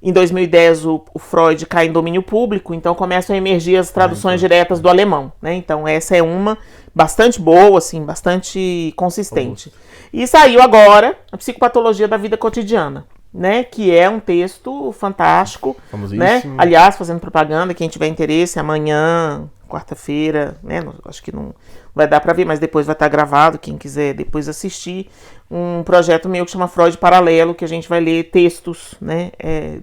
Em 2010 o Freud cai em domínio público, então começam a emergir as traduções diretas do alemão, né? Então essa é uma bastante boa, assim, bastante consistente. E saiu agora a Psicopatologia da Vida Cotidiana, né, que é um texto fantástico, né? Aliás, fazendo propaganda, quem tiver interesse, amanhã, quarta-feira, né, acho que não vai dar para ver, mas depois vai estar gravado, quem quiser depois assistir, um projeto meu que chama Freud Paralelo, que a gente vai ler textos, né,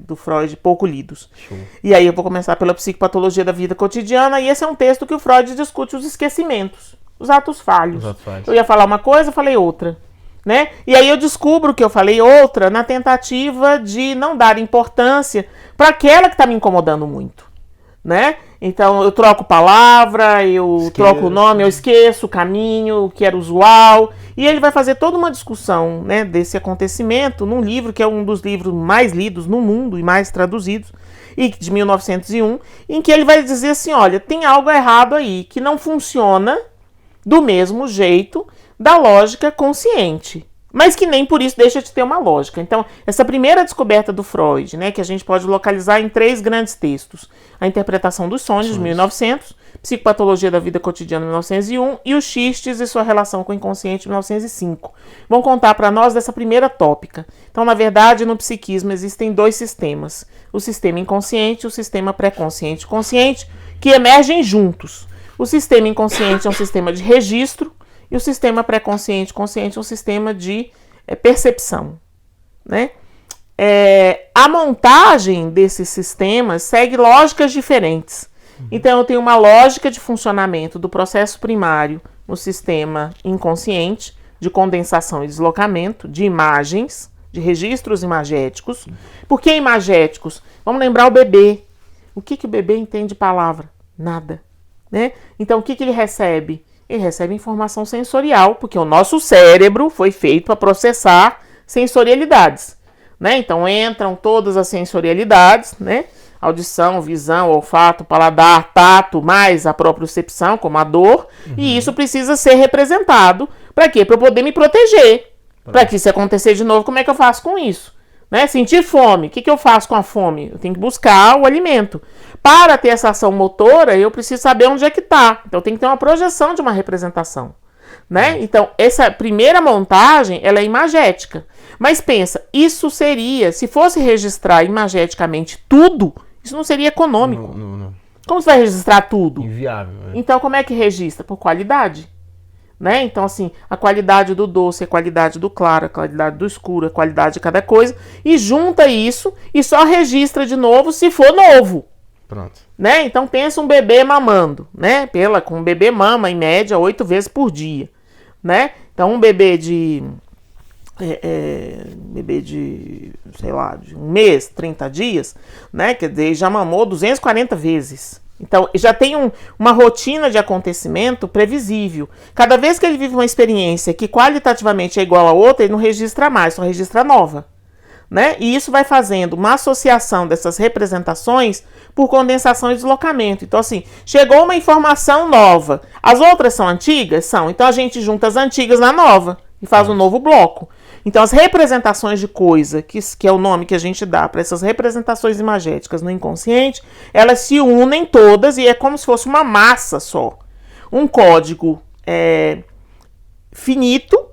do Freud pouco lidos. Show. E aí eu vou começar pela Psicopatologia da Vida Cotidiana, e esse é um texto que o Freud discute os esquecimentos, os atos falhos. Eu ia falar uma coisa, falei outra. Né? E aí eu descubro que eu falei outra na tentativa de não dar importância para aquela que está me incomodando muito, né? Então eu troco palavra, troco o nome, eu esqueço o caminho, o que era usual, e ele vai fazer toda uma discussão, né, desse acontecimento num livro que é um dos livros mais lidos no mundo e mais traduzidos, e de 1901, em que ele vai dizer assim, olha, tem algo errado aí, que não funciona do mesmo jeito da lógica consciente, mas que nem por isso deixa de ter uma lógica. Então, essa primeira descoberta do Freud, né, que a gente pode localizar em 3 grandes textos, a Interpretação dos Sonhos, de 1900, Psicopatologia da Vida Cotidiana, de 1901, e o Xistes e sua relação com o inconsciente, de 1905. Vão contar para nós dessa primeira tópica. Então, na verdade, no psiquismo existem 2 sistemas, o sistema inconsciente e o sistema pré-consciente consciente, que emergem juntos. O sistema inconsciente é um sistema de registro, e o sistema pré-consciente consciente é um sistema de percepção, né? A montagem desses sistemas segue lógicas diferentes. Então, eu tenho uma lógica de funcionamento do processo primário no sistema inconsciente, de condensação e deslocamento, de imagens, de registros imagéticos. Por que imagéticos? Vamos lembrar o bebê. O que o bebê entende de palavra? Nada, né? Então, o que ele recebe? Ele recebe informação sensorial, porque o nosso cérebro foi feito para processar sensorialidades, né? Então entram todas as sensorialidades, né? Audição, visão, olfato, paladar, tato, mais a propriocepção, como a dor, e isso precisa ser representado. Para quê? Para eu poder me proteger. Para que se acontecer de novo, como é que eu faço com isso? Né? Sentir fome, o que eu faço com a fome? Eu tenho que buscar o alimento. Para ter essa ação motora, eu preciso saber onde é que está. Então, tem que ter uma projeção de uma representação, né? Então, essa primeira montagem, ela é imagética. Mas pensa, isso seria, se fosse registrar imageticamente tudo, isso não seria econômico. Não. Como você vai registrar tudo? Inviável. Então, como é que registra? Por qualidade. Né? Então, assim, a qualidade do doce, a qualidade do claro, a qualidade do escuro, a qualidade de cada coisa, e junta isso e só registra de novo se for novo. Pronto. Né? Então, pensa um bebê mamando, né? Um bebê mama, em média, 8 vezes por dia, né? Então, um bebê de bebê de, sei lá, de 1 mês, 30 dias, né? Quer dizer, já mamou 240 vezes. Então, já tem uma rotina de acontecimento previsível. Cada vez que ele vive uma experiência que qualitativamente é igual a outra, ele não registra mais, só registra nova. Né? E isso vai fazendo uma associação dessas representações por condensação e deslocamento. Então, assim, chegou uma informação nova. As outras são antigas? São. Então, a gente junta as antigas na nova e faz um novo bloco. Então, as representações de coisa, que é o nome que a gente dá para essas representações imagéticas no inconsciente, elas se unem todas e é como se fosse uma massa só. Um código finito,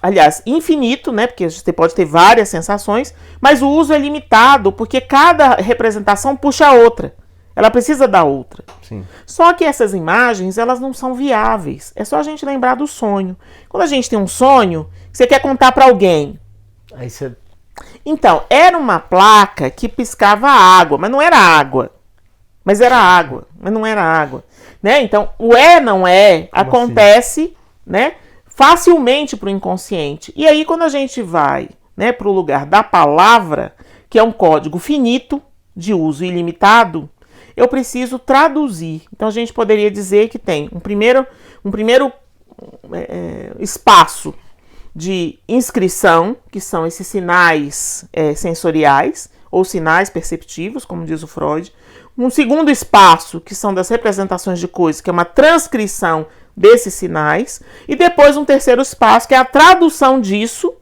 aliás, infinito, né? Porque você pode ter várias sensações, mas o uso é limitado, porque cada representação puxa a outra. Ela precisa da outra. Sim. Só que essas imagens, elas não são viáveis. É só a gente lembrar do sonho. Quando a gente tem um sonho, você quer contar para alguém. Aí você... Então, era uma placa que piscava água, mas não era água. Mas era água, mas não era água. Né? Então, o não é, como acontece, assim? Né? Facilmente para o inconsciente. E aí, quando a gente vai, né, para o lugar da palavra, que é um código finito, de uso ilimitado, eu preciso traduzir. Então, a gente poderia dizer que tem um primeiro espaço de inscrição, que são esses sinais sensoriais, ou sinais perceptivos, como diz o Freud. Um segundo espaço, que são das representações de coisas, que é uma transcrição desses sinais, e depois um terceiro espaço, que é a tradução disso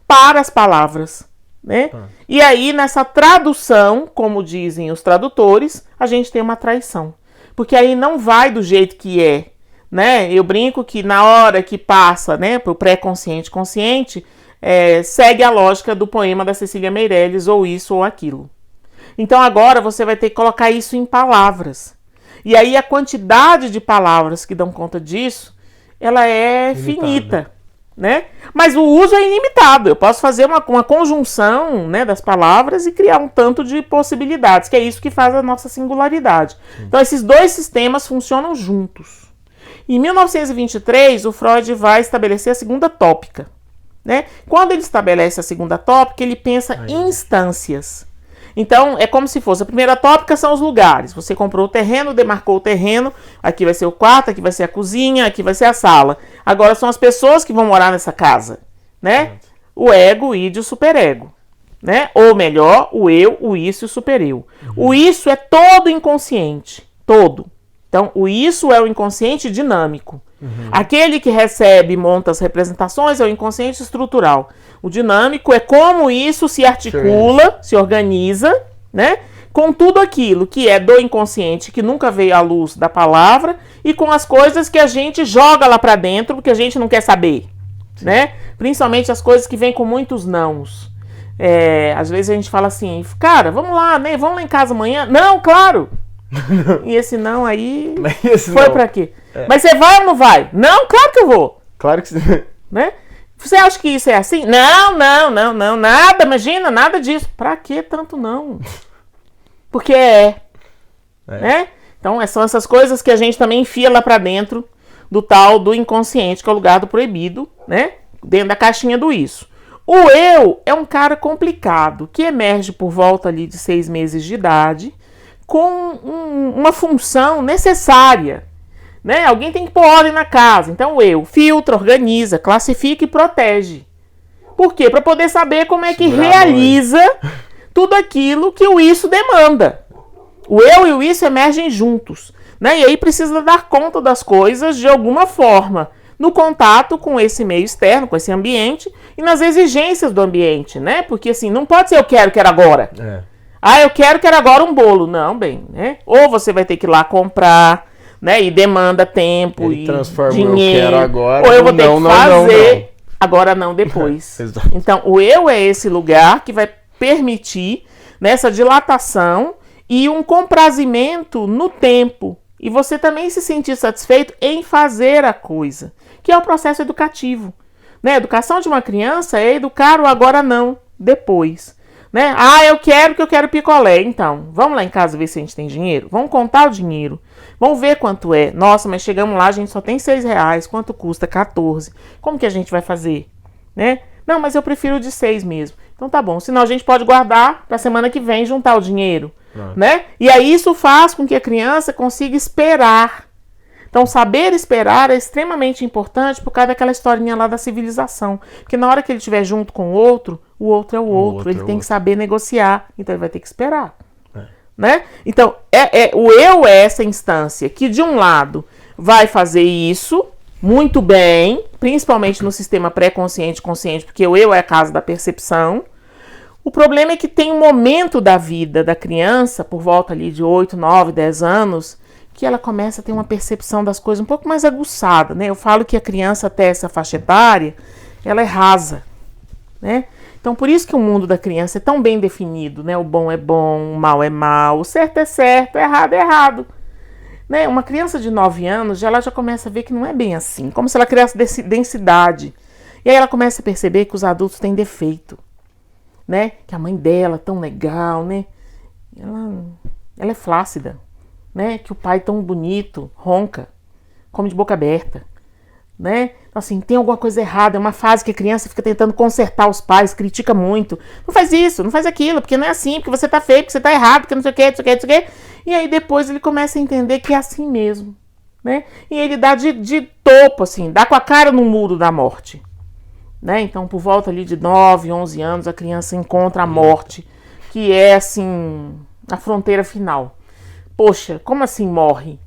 para as palavras, né? E aí, nessa tradução, como dizem os tradutores, a gente tem uma traição, porque aí não vai do jeito que é, né? Eu brinco que na hora que passa, né, para o pré-consciente consciente, segue a lógica do poema da Cecília Meirelles, ou isso ou aquilo. Então agora você vai ter que colocar isso em palavras. E aí a quantidade de palavras que dão conta disso, ela é finita, né? Mas o uso é ilimitado. Eu posso fazer uma conjunção, né, das palavras e criar um tanto de possibilidades, que é isso que faz a nossa singularidade. Sim. Então esses dois sistemas funcionam juntos. Em 1923, o Freud vai estabelecer a segunda tópica, né? Quando ele estabelece a segunda tópica, ele pensa em instâncias. Então, é como se fosse, a primeira tópica são os lugares. Você comprou o terreno, demarcou o terreno, aqui vai ser o quarto, aqui vai ser a cozinha, aqui vai ser a sala. Agora são as pessoas que vão morar nessa casa, né? O ego, o id e o superego, né? Ou melhor, o eu, o isso e o supereu. O isso é todo inconsciente, todo. Então, o isso é o inconsciente dinâmico. Aquele que recebe e monta as representações é o inconsciente estrutural. O dinâmico é como isso se articula, se organiza, né? Com tudo aquilo que é do inconsciente, que nunca veio à luz da palavra, e com as coisas que a gente joga lá pra dentro, porque a gente não quer saber, né? Principalmente as coisas que vêm com muitos nãos. Às vezes a gente fala assim, cara, vamos lá, né? Vamos lá em casa amanhã? Não, claro! E esse não aí foi pra quê? Mas você vai ou não vai? Não, claro que eu vou. Claro que sim. Né? Você acha que isso é assim? Não, nada, imagina, nada disso. Pra que tanto não? Porque né? Então são essas coisas que a gente também enfia lá pra dentro do tal do inconsciente, que é o lugar do proibido, né? Dentro da caixinha do isso. O eu é um cara complicado, que emerge por volta ali de 6 meses de idade, com uma função necessária, né? Alguém tem que pôr ordem na casa. Então o eu filtra, organiza, classifica e protege. Por quê? Para poder saber como é que realiza tudo aquilo que o isso demanda. O eu e o isso emergem juntos, né? E aí precisa dar conta das coisas de alguma forma, no contato com esse meio externo, com esse ambiente e nas exigências do ambiente, né? Porque assim, não pode ser eu quero agora. Eu quero agora um bolo. Não, bem, né? Ou você vai ter que ir lá comprar, né? E demanda tempo e dinheiro. Eu quero agora. Ou eu vou ter que fazer agora não, depois. Então, o eu é esse lugar que vai permitir nessa dilatação e um comprazimento no tempo. E você também se sentir satisfeito em fazer a coisa, que é o processo educativo. Né? A educação de uma criança é educar o agora não, depois. Né? Eu quero picolé. Então, vamos lá em casa ver se a gente tem dinheiro? Vamos contar o dinheiro. Vamos ver quanto é. Nossa, mas chegamos lá, a gente só tem R$6. Quanto custa? 14. Como que a gente vai fazer? Né? Não, mas eu prefiro o de 6 mesmo. Então tá bom, senão a gente pode guardar para semana que vem juntar o dinheiro, né? E aí isso faz com que a criança consiga esperar. Então saber esperar é extremamente importante por causa daquela historinha lá da civilização. Porque na hora que ele estiver junto com o outro é o outro. Ele tem que saber negociar, então ele vai ter que esperar. Né? Então o eu é essa instância que de um lado vai fazer isso muito bem, principalmente no sistema pré-consciente e consciente, porque o eu é a casa da percepção. O problema é que tem um momento da vida da criança, por volta ali de 8, 9, 10 anos, que ela começa a ter uma percepção das coisas um pouco mais aguçada, né? Eu falo que a criança até essa faixa etária, ela é rasa, né? Então, por isso que o mundo da criança é tão bem definido, né? O bom é bom, o mal é mal, o certo é certo, o errado é errado. Né? Uma criança de 9 anos, ela já começa a ver que não é bem assim, como se ela criasse densidade. E aí ela começa a perceber que os adultos têm defeito. Né? Que a mãe dela, tão legal, né? Ela é flácida, né? Que o pai tão bonito, ronca, come de boca aberta, né? Então, assim, tem alguma coisa errada, é uma fase que a criança fica tentando consertar os pais, critica muito. Não faz isso, não faz aquilo, porque não é assim, porque você tá feio, porque você tá errado, porque não sei o que, não sei o que, não sei o que. E aí depois ele começa a entender que é assim mesmo, né? E ele dá de topo, assim, dá com a cara no muro da morte. Né? Então, por volta ali de 9, 11 anos, a criança encontra a morte, que é, assim, a fronteira final. Poxa, como assim morre?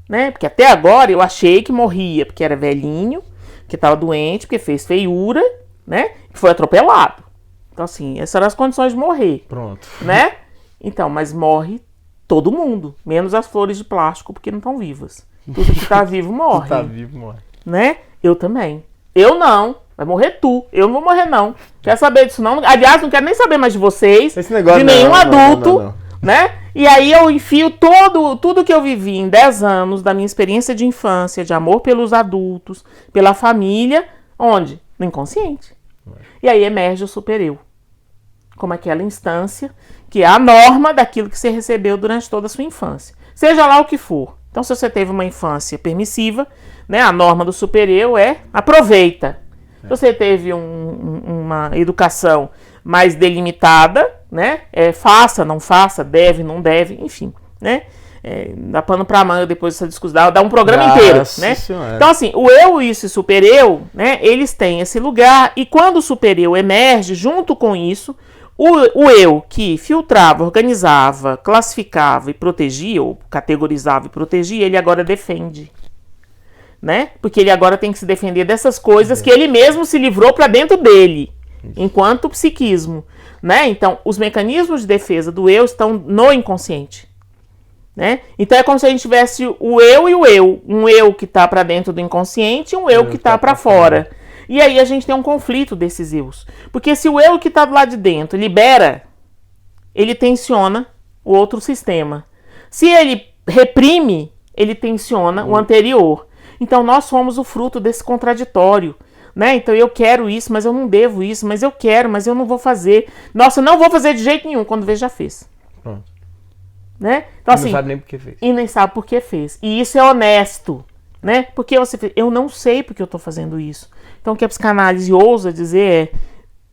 Né? Porque até agora eu achei que morria, porque era velhinho, que estava doente, porque fez feiura, né? E foi atropelado. Então, assim, essas eram as condições de morrer. Pronto. Né? Então, mas morre todo mundo, menos as flores de plástico, porque não estão vivas. Tudo que está vivo morre. Tudo que está vivo morre. Né? Eu também. Eu não. Vai morrer tu. Eu não vou morrer, não. Quer saber disso, não? Aliás, não quero nem saber mais de vocês. Esse negócio de nenhum adulto. Né? E aí eu enfio tudo que eu vivi em 10 anos da minha experiência de infância, de amor pelos adultos, pela família, onde? No inconsciente. E aí emerge o super-eu. Como aquela instância que é a norma daquilo que você recebeu durante toda a sua infância. Seja lá o que for. Então, se você teve uma infância permissiva, né, a norma do super-eu é aproveita. Se você teve uma educação mais delimitada, né? Faça, não faça, deve, não deve, enfim, né? Dá pano pra manga depois dessa discussão, dá um programa inteiro, né? Senhora. Então, assim, o eu e esse super-eu, né? Eles têm esse lugar, e quando o super-eu emerge, junto com isso, o eu que filtrava, organizava, classificava e protegia, ou categorizava e protegia, ele agora defende. Né? Porque ele agora tem que se defender dessas coisas que ele mesmo se livrou para dentro dele, enquanto psiquismo, né? Então, os mecanismos de defesa do eu estão no inconsciente, né? Então é como se a gente tivesse o eu e o eu, um eu que está para dentro do inconsciente e um eu que está para fora. E aí a gente tem um conflito desses eus, porque se o eu que está do lado de dentro libera, ele tensiona o outro sistema. Se ele reprime, ele tensiona o anterior. Então, nós somos o fruto desse contraditório, né? Então, eu quero isso, mas eu não devo isso, mas eu quero, mas eu não vou fazer. Nossa, eu não vou fazer de jeito nenhum, quando vê, já fez. Pronto. Né? Então, assim, não sabe nem por que fez. E nem sabe por que fez. E isso é honesto, né? Porque você fez, eu não sei porque eu estou fazendo isso. Então, o que a psicanálise ousa dizer é,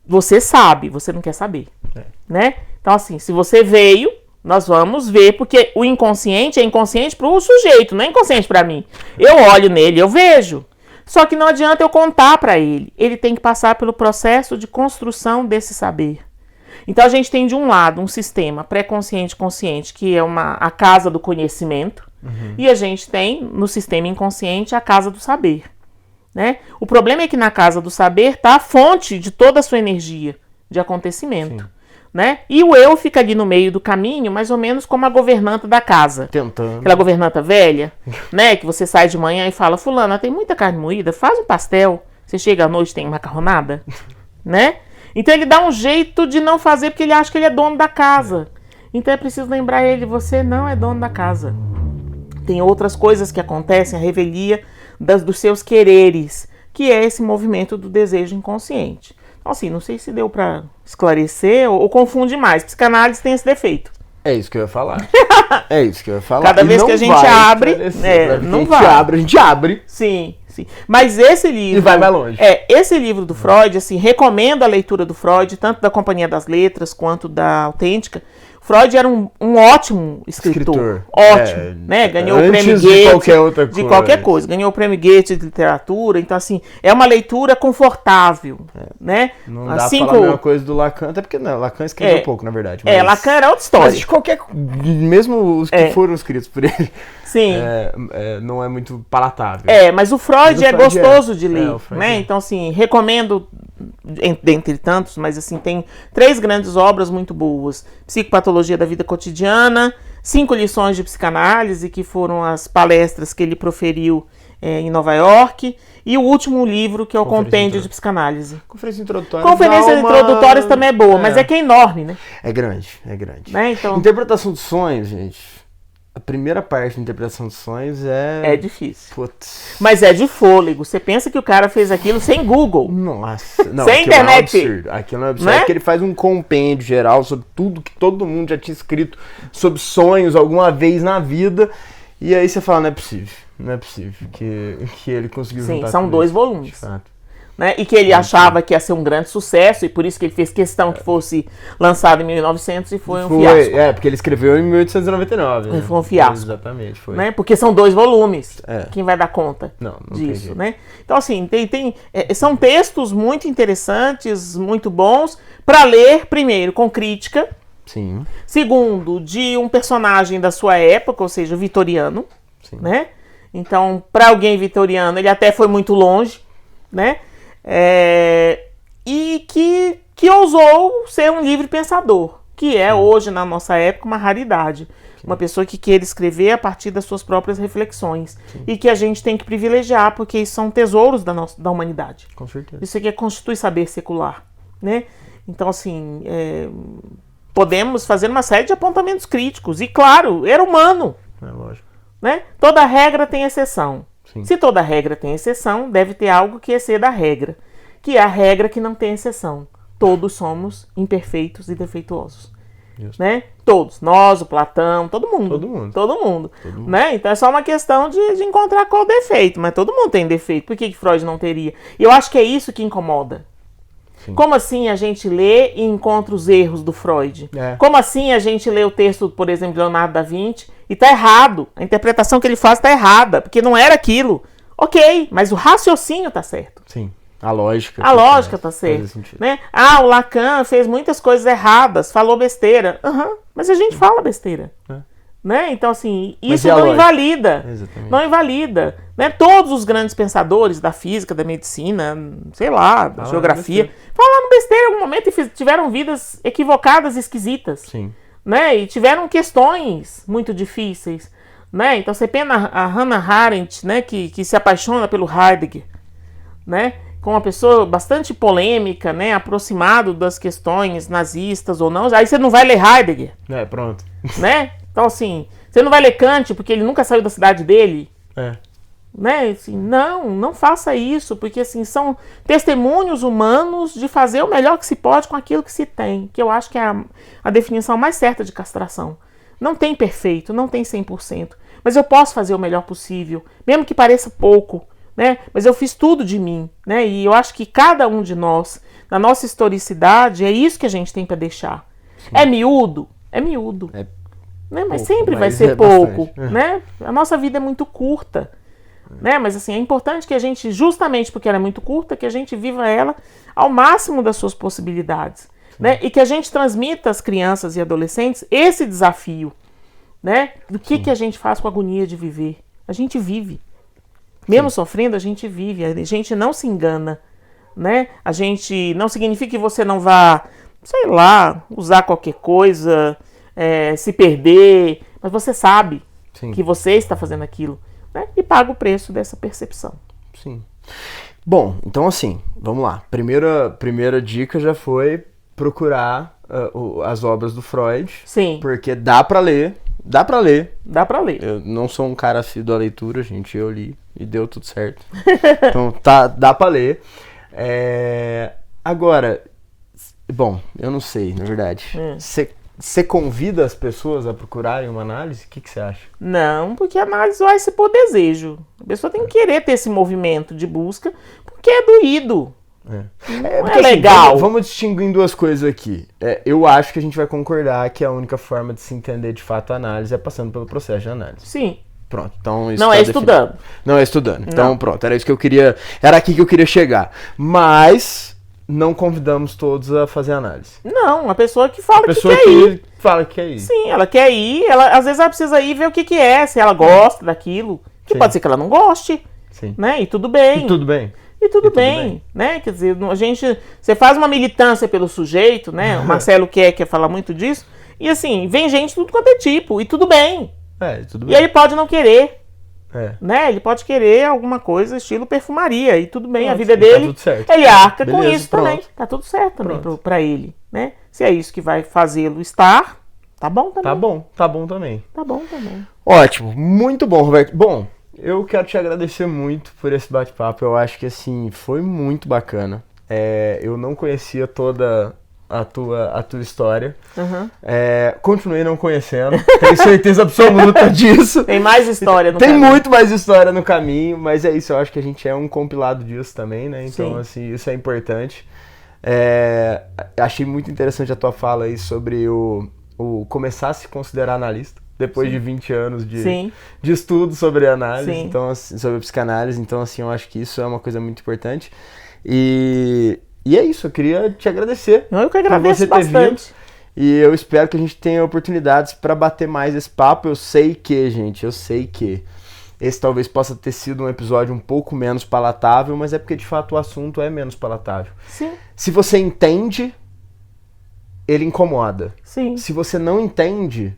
você sabe, você não quer saber. Né? Então, assim, se você veio, nós vamos ver, porque o inconsciente é inconsciente para o sujeito, não é inconsciente para mim. Eu olho nele, eu vejo. Só que não adianta eu contar para ele. Ele tem que passar pelo processo de construção desse saber. Então a gente tem de um lado um sistema pré-consciente consciente, que é a casa do conhecimento, e a gente tem no sistema inconsciente a casa do saber. Né? O problema é que na casa do saber está a fonte de toda a sua energia de acontecimento. Sim. Né? E o eu fica ali no meio do caminho, mais ou menos como a governanta da casa. Tentando. Aquela governanta velha, né? Que você sai de manhã e fala, fulana, tem muita carne moída, faz um pastel. Você chega à noite e tem macarronada, né? Então ele dá um jeito de não fazer porque ele acha que ele é dono da casa. Então é preciso lembrar ele, você não é dono da casa. Tem outras coisas que acontecem, a revelia dos seus quereres, que é esse movimento do desejo inconsciente. Então, assim, não sei se deu para esclarecer ou confunde mais. Psicanálise tem esse defeito. É isso que eu ia falar. É isso que eu ia falar. Cada vez que a gente abre, Cada vez que a gente abre, não vai. A gente abre. Sim, sim. Mas esse livro... E vai mais longe. Esse livro do Freud, assim, recomendo a leitura do Freud, tanto da Companhia das Letras quanto da Autêntica. Freud era um ótimo escritor. Ótimo, né? Ganhou o prêmio Goethe de qualquer coisa. Ganhou o prêmio Goethe de literatura. Então, assim, é uma leitura confortável, né? Não dá pra falar a mesma coisa do Lacan, até porque não, Lacan escreveu pouco, na verdade. Mas... Lacan era outra história. Mas de qualquer... Mesmo os que foram escritos por ele, sim. Não é muito palatável. Mas o Freud é gostoso de ler, né? Então, assim, recomendo... dentre tantos, mas assim, tem 3 grandes obras muito boas: Psicopatologia da Vida Cotidiana, 5 lições de psicanálise, que foram as palestras que ele proferiu em Nova York, e o último livro, que é o Compêndio de Psicanálise. Conferências introdutórias. Conferências introdutórias também é boa, mas é que é enorme, né? É grande. Né? Então... Interpretação de sonhos, gente. A primeira parte da interpretação de sonhos é difícil. Putz. Mas é de fôlego. Você pensa que o cara fez aquilo sem Google. Nossa. Não, sem internet. Aquilo é um absurdo. É que ele faz um compêndio geral sobre tudo que todo mundo já tinha escrito sobre sonhos alguma vez na vida. E aí você fala, não é possível. Não é possível que ele conseguiu juntar. Sim, são 2 volumes. De fato. Né? E que ele achava que ia ser um grande sucesso, e por isso que ele fez questão que fosse lançado em 1900 e foi um fiasco. Porque ele escreveu em 1899. Né? Foi um fiasco. Exatamente, foi. Né? Porque são 2 volumes. Quem vai dar conta disso? Né? Então, assim, são textos muito interessantes, muito bons, para ler, primeiro, com crítica. Sim. Segundo, de um personagem da sua época, ou seja, vitoriano. Sim. Né? Então, para alguém vitoriano, ele até foi muito longe, né? E que ousou ser um livre pensador, que é hoje, na nossa época, uma raridade. Sim. Uma pessoa que queira escrever a partir das suas próprias reflexões. Sim. E que a gente tem que privilegiar, porque isso são tesouros da humanidade. Com certeza. Isso aqui constitui saber secular, né? Então, assim, podemos fazer uma série de apontamentos críticos. E, claro, era humano. É lógico. Né? Toda regra tem exceção. Sim. Se toda regra tem exceção, deve ter algo que exceda a regra, que é a regra que não tem exceção. Todos somos imperfeitos e defeituosos. Né? Todos. Nós, o Platão, todo mundo. Né? Então é só uma questão de encontrar qual defeito, mas todo mundo tem defeito. Por que Freud não teria? E eu acho que é isso que incomoda. Sim. Como assim a gente lê e encontra os erros do Freud? Como assim a gente lê o texto, por exemplo, de Leonardo da Vinci e tá errado? A interpretação que ele faz tá errada, porque não era aquilo. Ok, mas o raciocínio tá certo. Sim, a lógica. A lógica tá certa. Né? O Lacan fez muitas coisas erradas, falou besteira. Mas a gente fala besteira. Né? Então, assim, isso não invalida. Exatamente. Não invalida. Né? Todos os grandes pensadores da física, da medicina, sei lá, da geografia, falaram besteira em algum momento e tiveram vidas equivocadas e esquisitas. Sim. Né? E tiveram questões muito difíceis. Né? Então, você pensa a Hannah Arendt, né? que se apaixona pelo Heidegger, né? Com uma pessoa bastante polêmica, né? Aproximado das questões nazistas ou não. Aí você não vai ler Heidegger. Pronto. Né? Então, assim, você não vai ler Kant porque ele nunca saiu da cidade dele? Né? Assim, não faça isso, porque assim, são testemunhos humanos de fazer o melhor que se pode com aquilo que se tem, que eu acho que é a definição mais certa de castração. Não tem perfeito, não tem 100%, mas eu posso fazer o melhor possível, mesmo que pareça pouco, né? Mas eu fiz tudo de mim, né? E eu acho que cada um de nós, na nossa historicidade, é isso que a gente tem para deixar. Sim. É miúdo? É miúdo. Né? Mas pouco, sempre vai ser pouco. Né? A nossa vida é muito curta. Né? Mas assim, é importante que a gente, justamente porque ela é muito curta, que a gente viva ela ao máximo das suas possibilidades. Né? E que a gente transmita às crianças e adolescentes esse desafio. Né? Do que a gente faz com a agonia de viver. A gente vive. Mesmo sofrendo, a gente vive. A gente não se engana. Né? A gente não significa que você não vá, sei lá, usar qualquer coisa, se perder, mas você sabe que você está fazendo aquilo, né? E paga o preço dessa percepção. Sim. Bom, então assim, vamos lá. Primeira dica já foi procurar as obras do Freud. Sim. Porque dá pra ler. Dá pra ler. Eu não sou um cara assíduo à leitura, gente. Eu li e deu tudo certo. Então dá pra ler. Agora, bom, eu não sei, na verdade. você convida as pessoas a procurarem uma análise? O que você acha? Não, porque a análise vai ser por desejo. A pessoa tem que querer ter esse movimento de busca, porque é doído. Não é legal. Assim, vamos distinguir em duas coisas aqui. Eu acho que a gente vai concordar que a única forma de se entender de fato a análise é passando pelo processo de análise. Sim. Pronto, então isso não é estudando. Não é estudando. Então pronto, era isso que eu queria. Era aqui que eu queria chegar. Mas não convidamos todos a fazer análise. Não, a pessoa que fala que quer ir. Fala que quer ir. Sim, ela quer ir. Às vezes ela precisa ir ver o que é, se ela gosta daquilo. Que pode ser que ela não goste. Sim. Né? E tudo bem. E tudo bem. E tudo bem, né? Quer dizer, você faz uma militância pelo sujeito, né? O Marcelo quer falar muito disso. E assim, vem gente tudo quanto é tipo, e tudo bem. Tudo bem. E ele pode não querer, né? Ele pode querer alguma coisa estilo perfumaria, e tudo bem, a vida dele, tudo certo. ele arca com Beleza, isso também. Tá tudo certo também pra ele, né? Se é isso que vai fazê-lo estar, tá bom também. Tá bom também. Tá bom também. Ótimo, muito bom, Roberto. Bom, eu quero te agradecer muito por esse bate-papo. Eu acho que, assim, foi muito bacana. Eu não conhecia toda a tua história. Uhum. Continuei não conhecendo. Tenho certeza absoluta disso. Tem mais história no caminho. Tem muito mais história no caminho, mas é isso. Eu acho que a gente é um compilado disso também, né? Então, assim, isso é importante. Achei muito interessante a tua fala aí sobre o começar a se considerar analista. Depois de 20 anos de estudo sobre análise, então, assim, sobre psicanálise. Então, assim, eu acho que isso é uma coisa muito importante. E é isso, eu queria te agradecer. Eu que agradeço bastante. E eu espero que a gente tenha oportunidades para bater mais esse papo. Eu sei que esse talvez possa ter sido um episódio um pouco menos palatável, mas é porque, de fato, o assunto é menos palatável. Sim. Se você entende, ele incomoda. Sim. Se você não entende,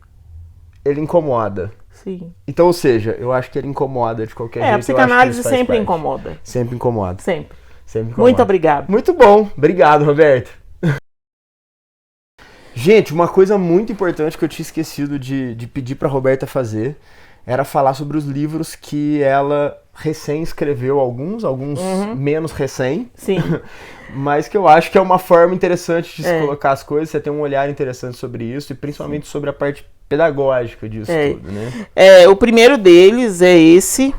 ele incomoda. Sim. Então, ou seja, eu acho que ele incomoda de qualquer jeito. A psicanálise sempre incomoda. Sempre incomoda. Sempre. Sempre incomoda. Muito obrigado. Muito bom. Obrigado, Roberto. Gente, uma coisa muito importante que eu tinha esquecido de pedir pra Roberta fazer era falar sobre os livros que ela recém escreveu, alguns menos recém. Sim. Mas que eu acho que é uma forma interessante de se colocar as coisas, você tem um olhar interessante sobre isso e principalmente sobre a parte pedagógica disso tudo, né? O primeiro deles é esse,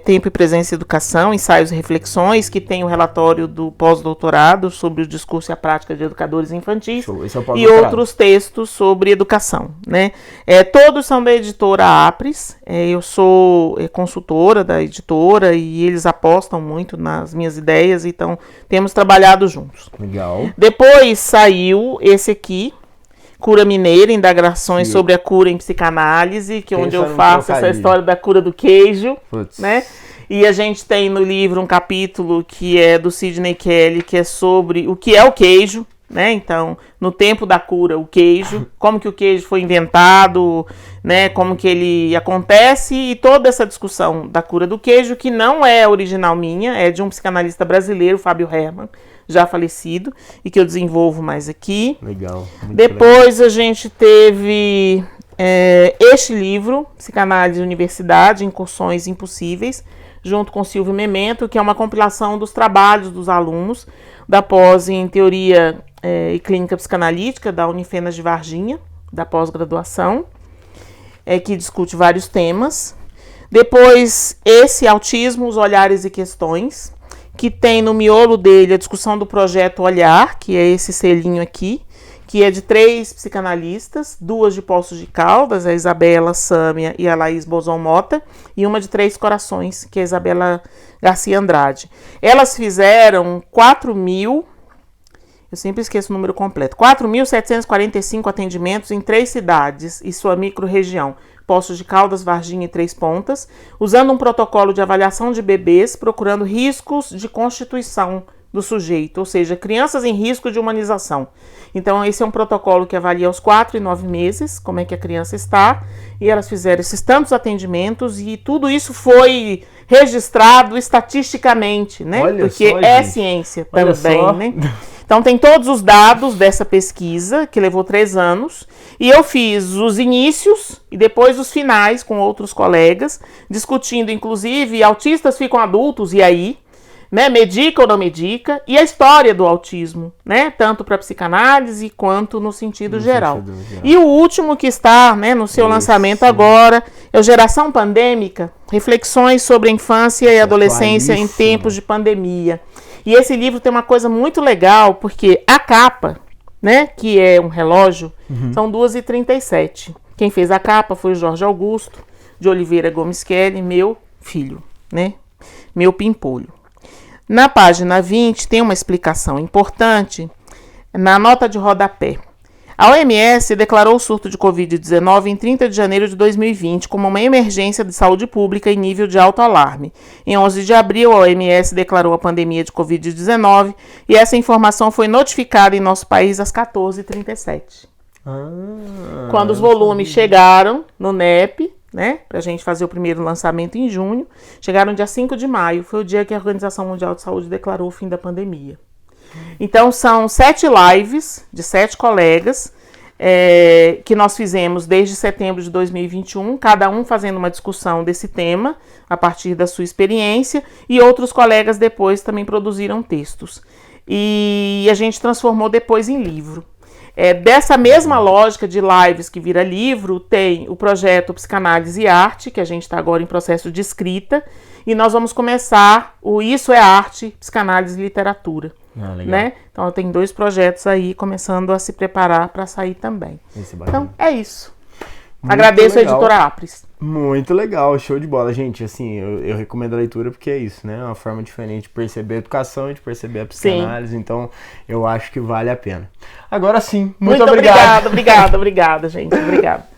Tempo e Presença e Educação, Ensaios e Reflexões, que tem o relatório do pós-doutorado sobre o discurso e a prática de educadores infantis. Show, esse é o e outros textos sobre educação, né? Todos são da editora Apres, eu sou consultora da editora e eles apostam muito nas minhas ideias, então temos trabalhado juntos. Legal. Depois saiu esse aqui, Cura Mineira, indagações sobre a cura em psicanálise, onde eu faço essa história da cura do queijo, né? E a gente tem no livro um capítulo que é do Sidney Kelly, que é sobre o que é o queijo, né? Então, no tempo da cura, o queijo, como que o queijo foi inventado, né? Como que ele acontece e toda essa discussão da cura do queijo, que não é original minha, é de um psicanalista brasileiro, Fábio Herman, já falecido, e que eu desenvolvo mais aqui. Legal. Depois a gente teve este livro, Psicanálise Universidade, Incursões Impossíveis, junto com Silvio Memento, que é uma compilação dos trabalhos dos alunos da pós em Teoria e Clínica Psicanalítica da Unifenas de Varginha, da pós-graduação, que discute vários temas. Depois, esse Autismo, os Olhares e Questões, que tem no miolo dele a discussão do projeto Olhar, que é esse selinho aqui, que é de 3 psicanalistas, 2 de Poços de Caldas, a Isabela Sâmia e a Laís Bozon Mota, e uma de Três Corações, que é a Isabela Garcia Andrade. Elas fizeram 4.000, eu sempre esqueço o número completo, 4.745 atendimentos em 3 cidades e sua micro-região, Poços de Caldas, Varginha e Três Pontas, usando um protocolo de avaliação de bebês, procurando riscos de constituição do sujeito, ou seja, crianças em risco de humanização. Então, esse é um protocolo que avalia aos 4 e 9 meses, como é que a criança está, e elas fizeram esses tantos atendimentos, e tudo isso foi registrado estatisticamente, né? Olha porque só, é gente. Ciência Olha também, só. né? Então, tem todos os dados dessa pesquisa, que levou 3 anos, e eu fiz os inícios e depois os finais com outros colegas, discutindo, inclusive, autistas ficam adultos, e aí? né, medica ou não medica, e a história do autismo, né, tanto para psicanálise quanto no sentido geral. E o último que está, né, no seu lançamento agora é o Geração Pandêmica, Reflexões sobre a Infância e Adolescência em Tempos de Pandemia. E esse livro tem uma coisa muito legal, porque a capa, né, que é um relógio, são 2h37. Quem fez a capa foi o Jorge Augusto de Oliveira Gomes Kelly, meu filho, né, meu pimpolho. Na página 20 tem uma explicação importante na nota de rodapé. A OMS declarou o surto de Covid-19 em 30 de janeiro de 2020 como uma emergência de saúde pública em nível de alto alarme. Em 11 de abril, a OMS declarou a pandemia de Covid-19 e essa informação foi notificada em nosso país às 14h37. Quando os volumes chegaram no NEP, né, para a gente fazer o primeiro lançamento em junho, chegaram dia 5 de maio, foi o dia que a Organização Mundial de Saúde declarou o fim da pandemia. Então são 7 lives de 7 colegas que nós fizemos desde setembro de 2021, cada um fazendo uma discussão desse tema a partir da sua experiência, e outros colegas depois também produziram textos. E a gente transformou depois em livro. Dessa mesma lógica de lives que vira livro, tem o projeto Psicanálise e Arte, que a gente está agora em processo de escrita, e nós vamos começar o Isso é Arte, Psicanálise e Literatura. Né? Então eu tenho 2 projetos aí começando a se preparar para sair também. Então é isso. Muito Agradeço legal. A editora Apres. Muito legal, show de bola. Gente, assim, eu recomendo a leitura porque é isso, né? É uma forma diferente de perceber a educação e de perceber a psicanálise. Sim. Então, eu acho que vale a pena. Agora sim, muito obrigado. Obrigada, gente. Obrigada.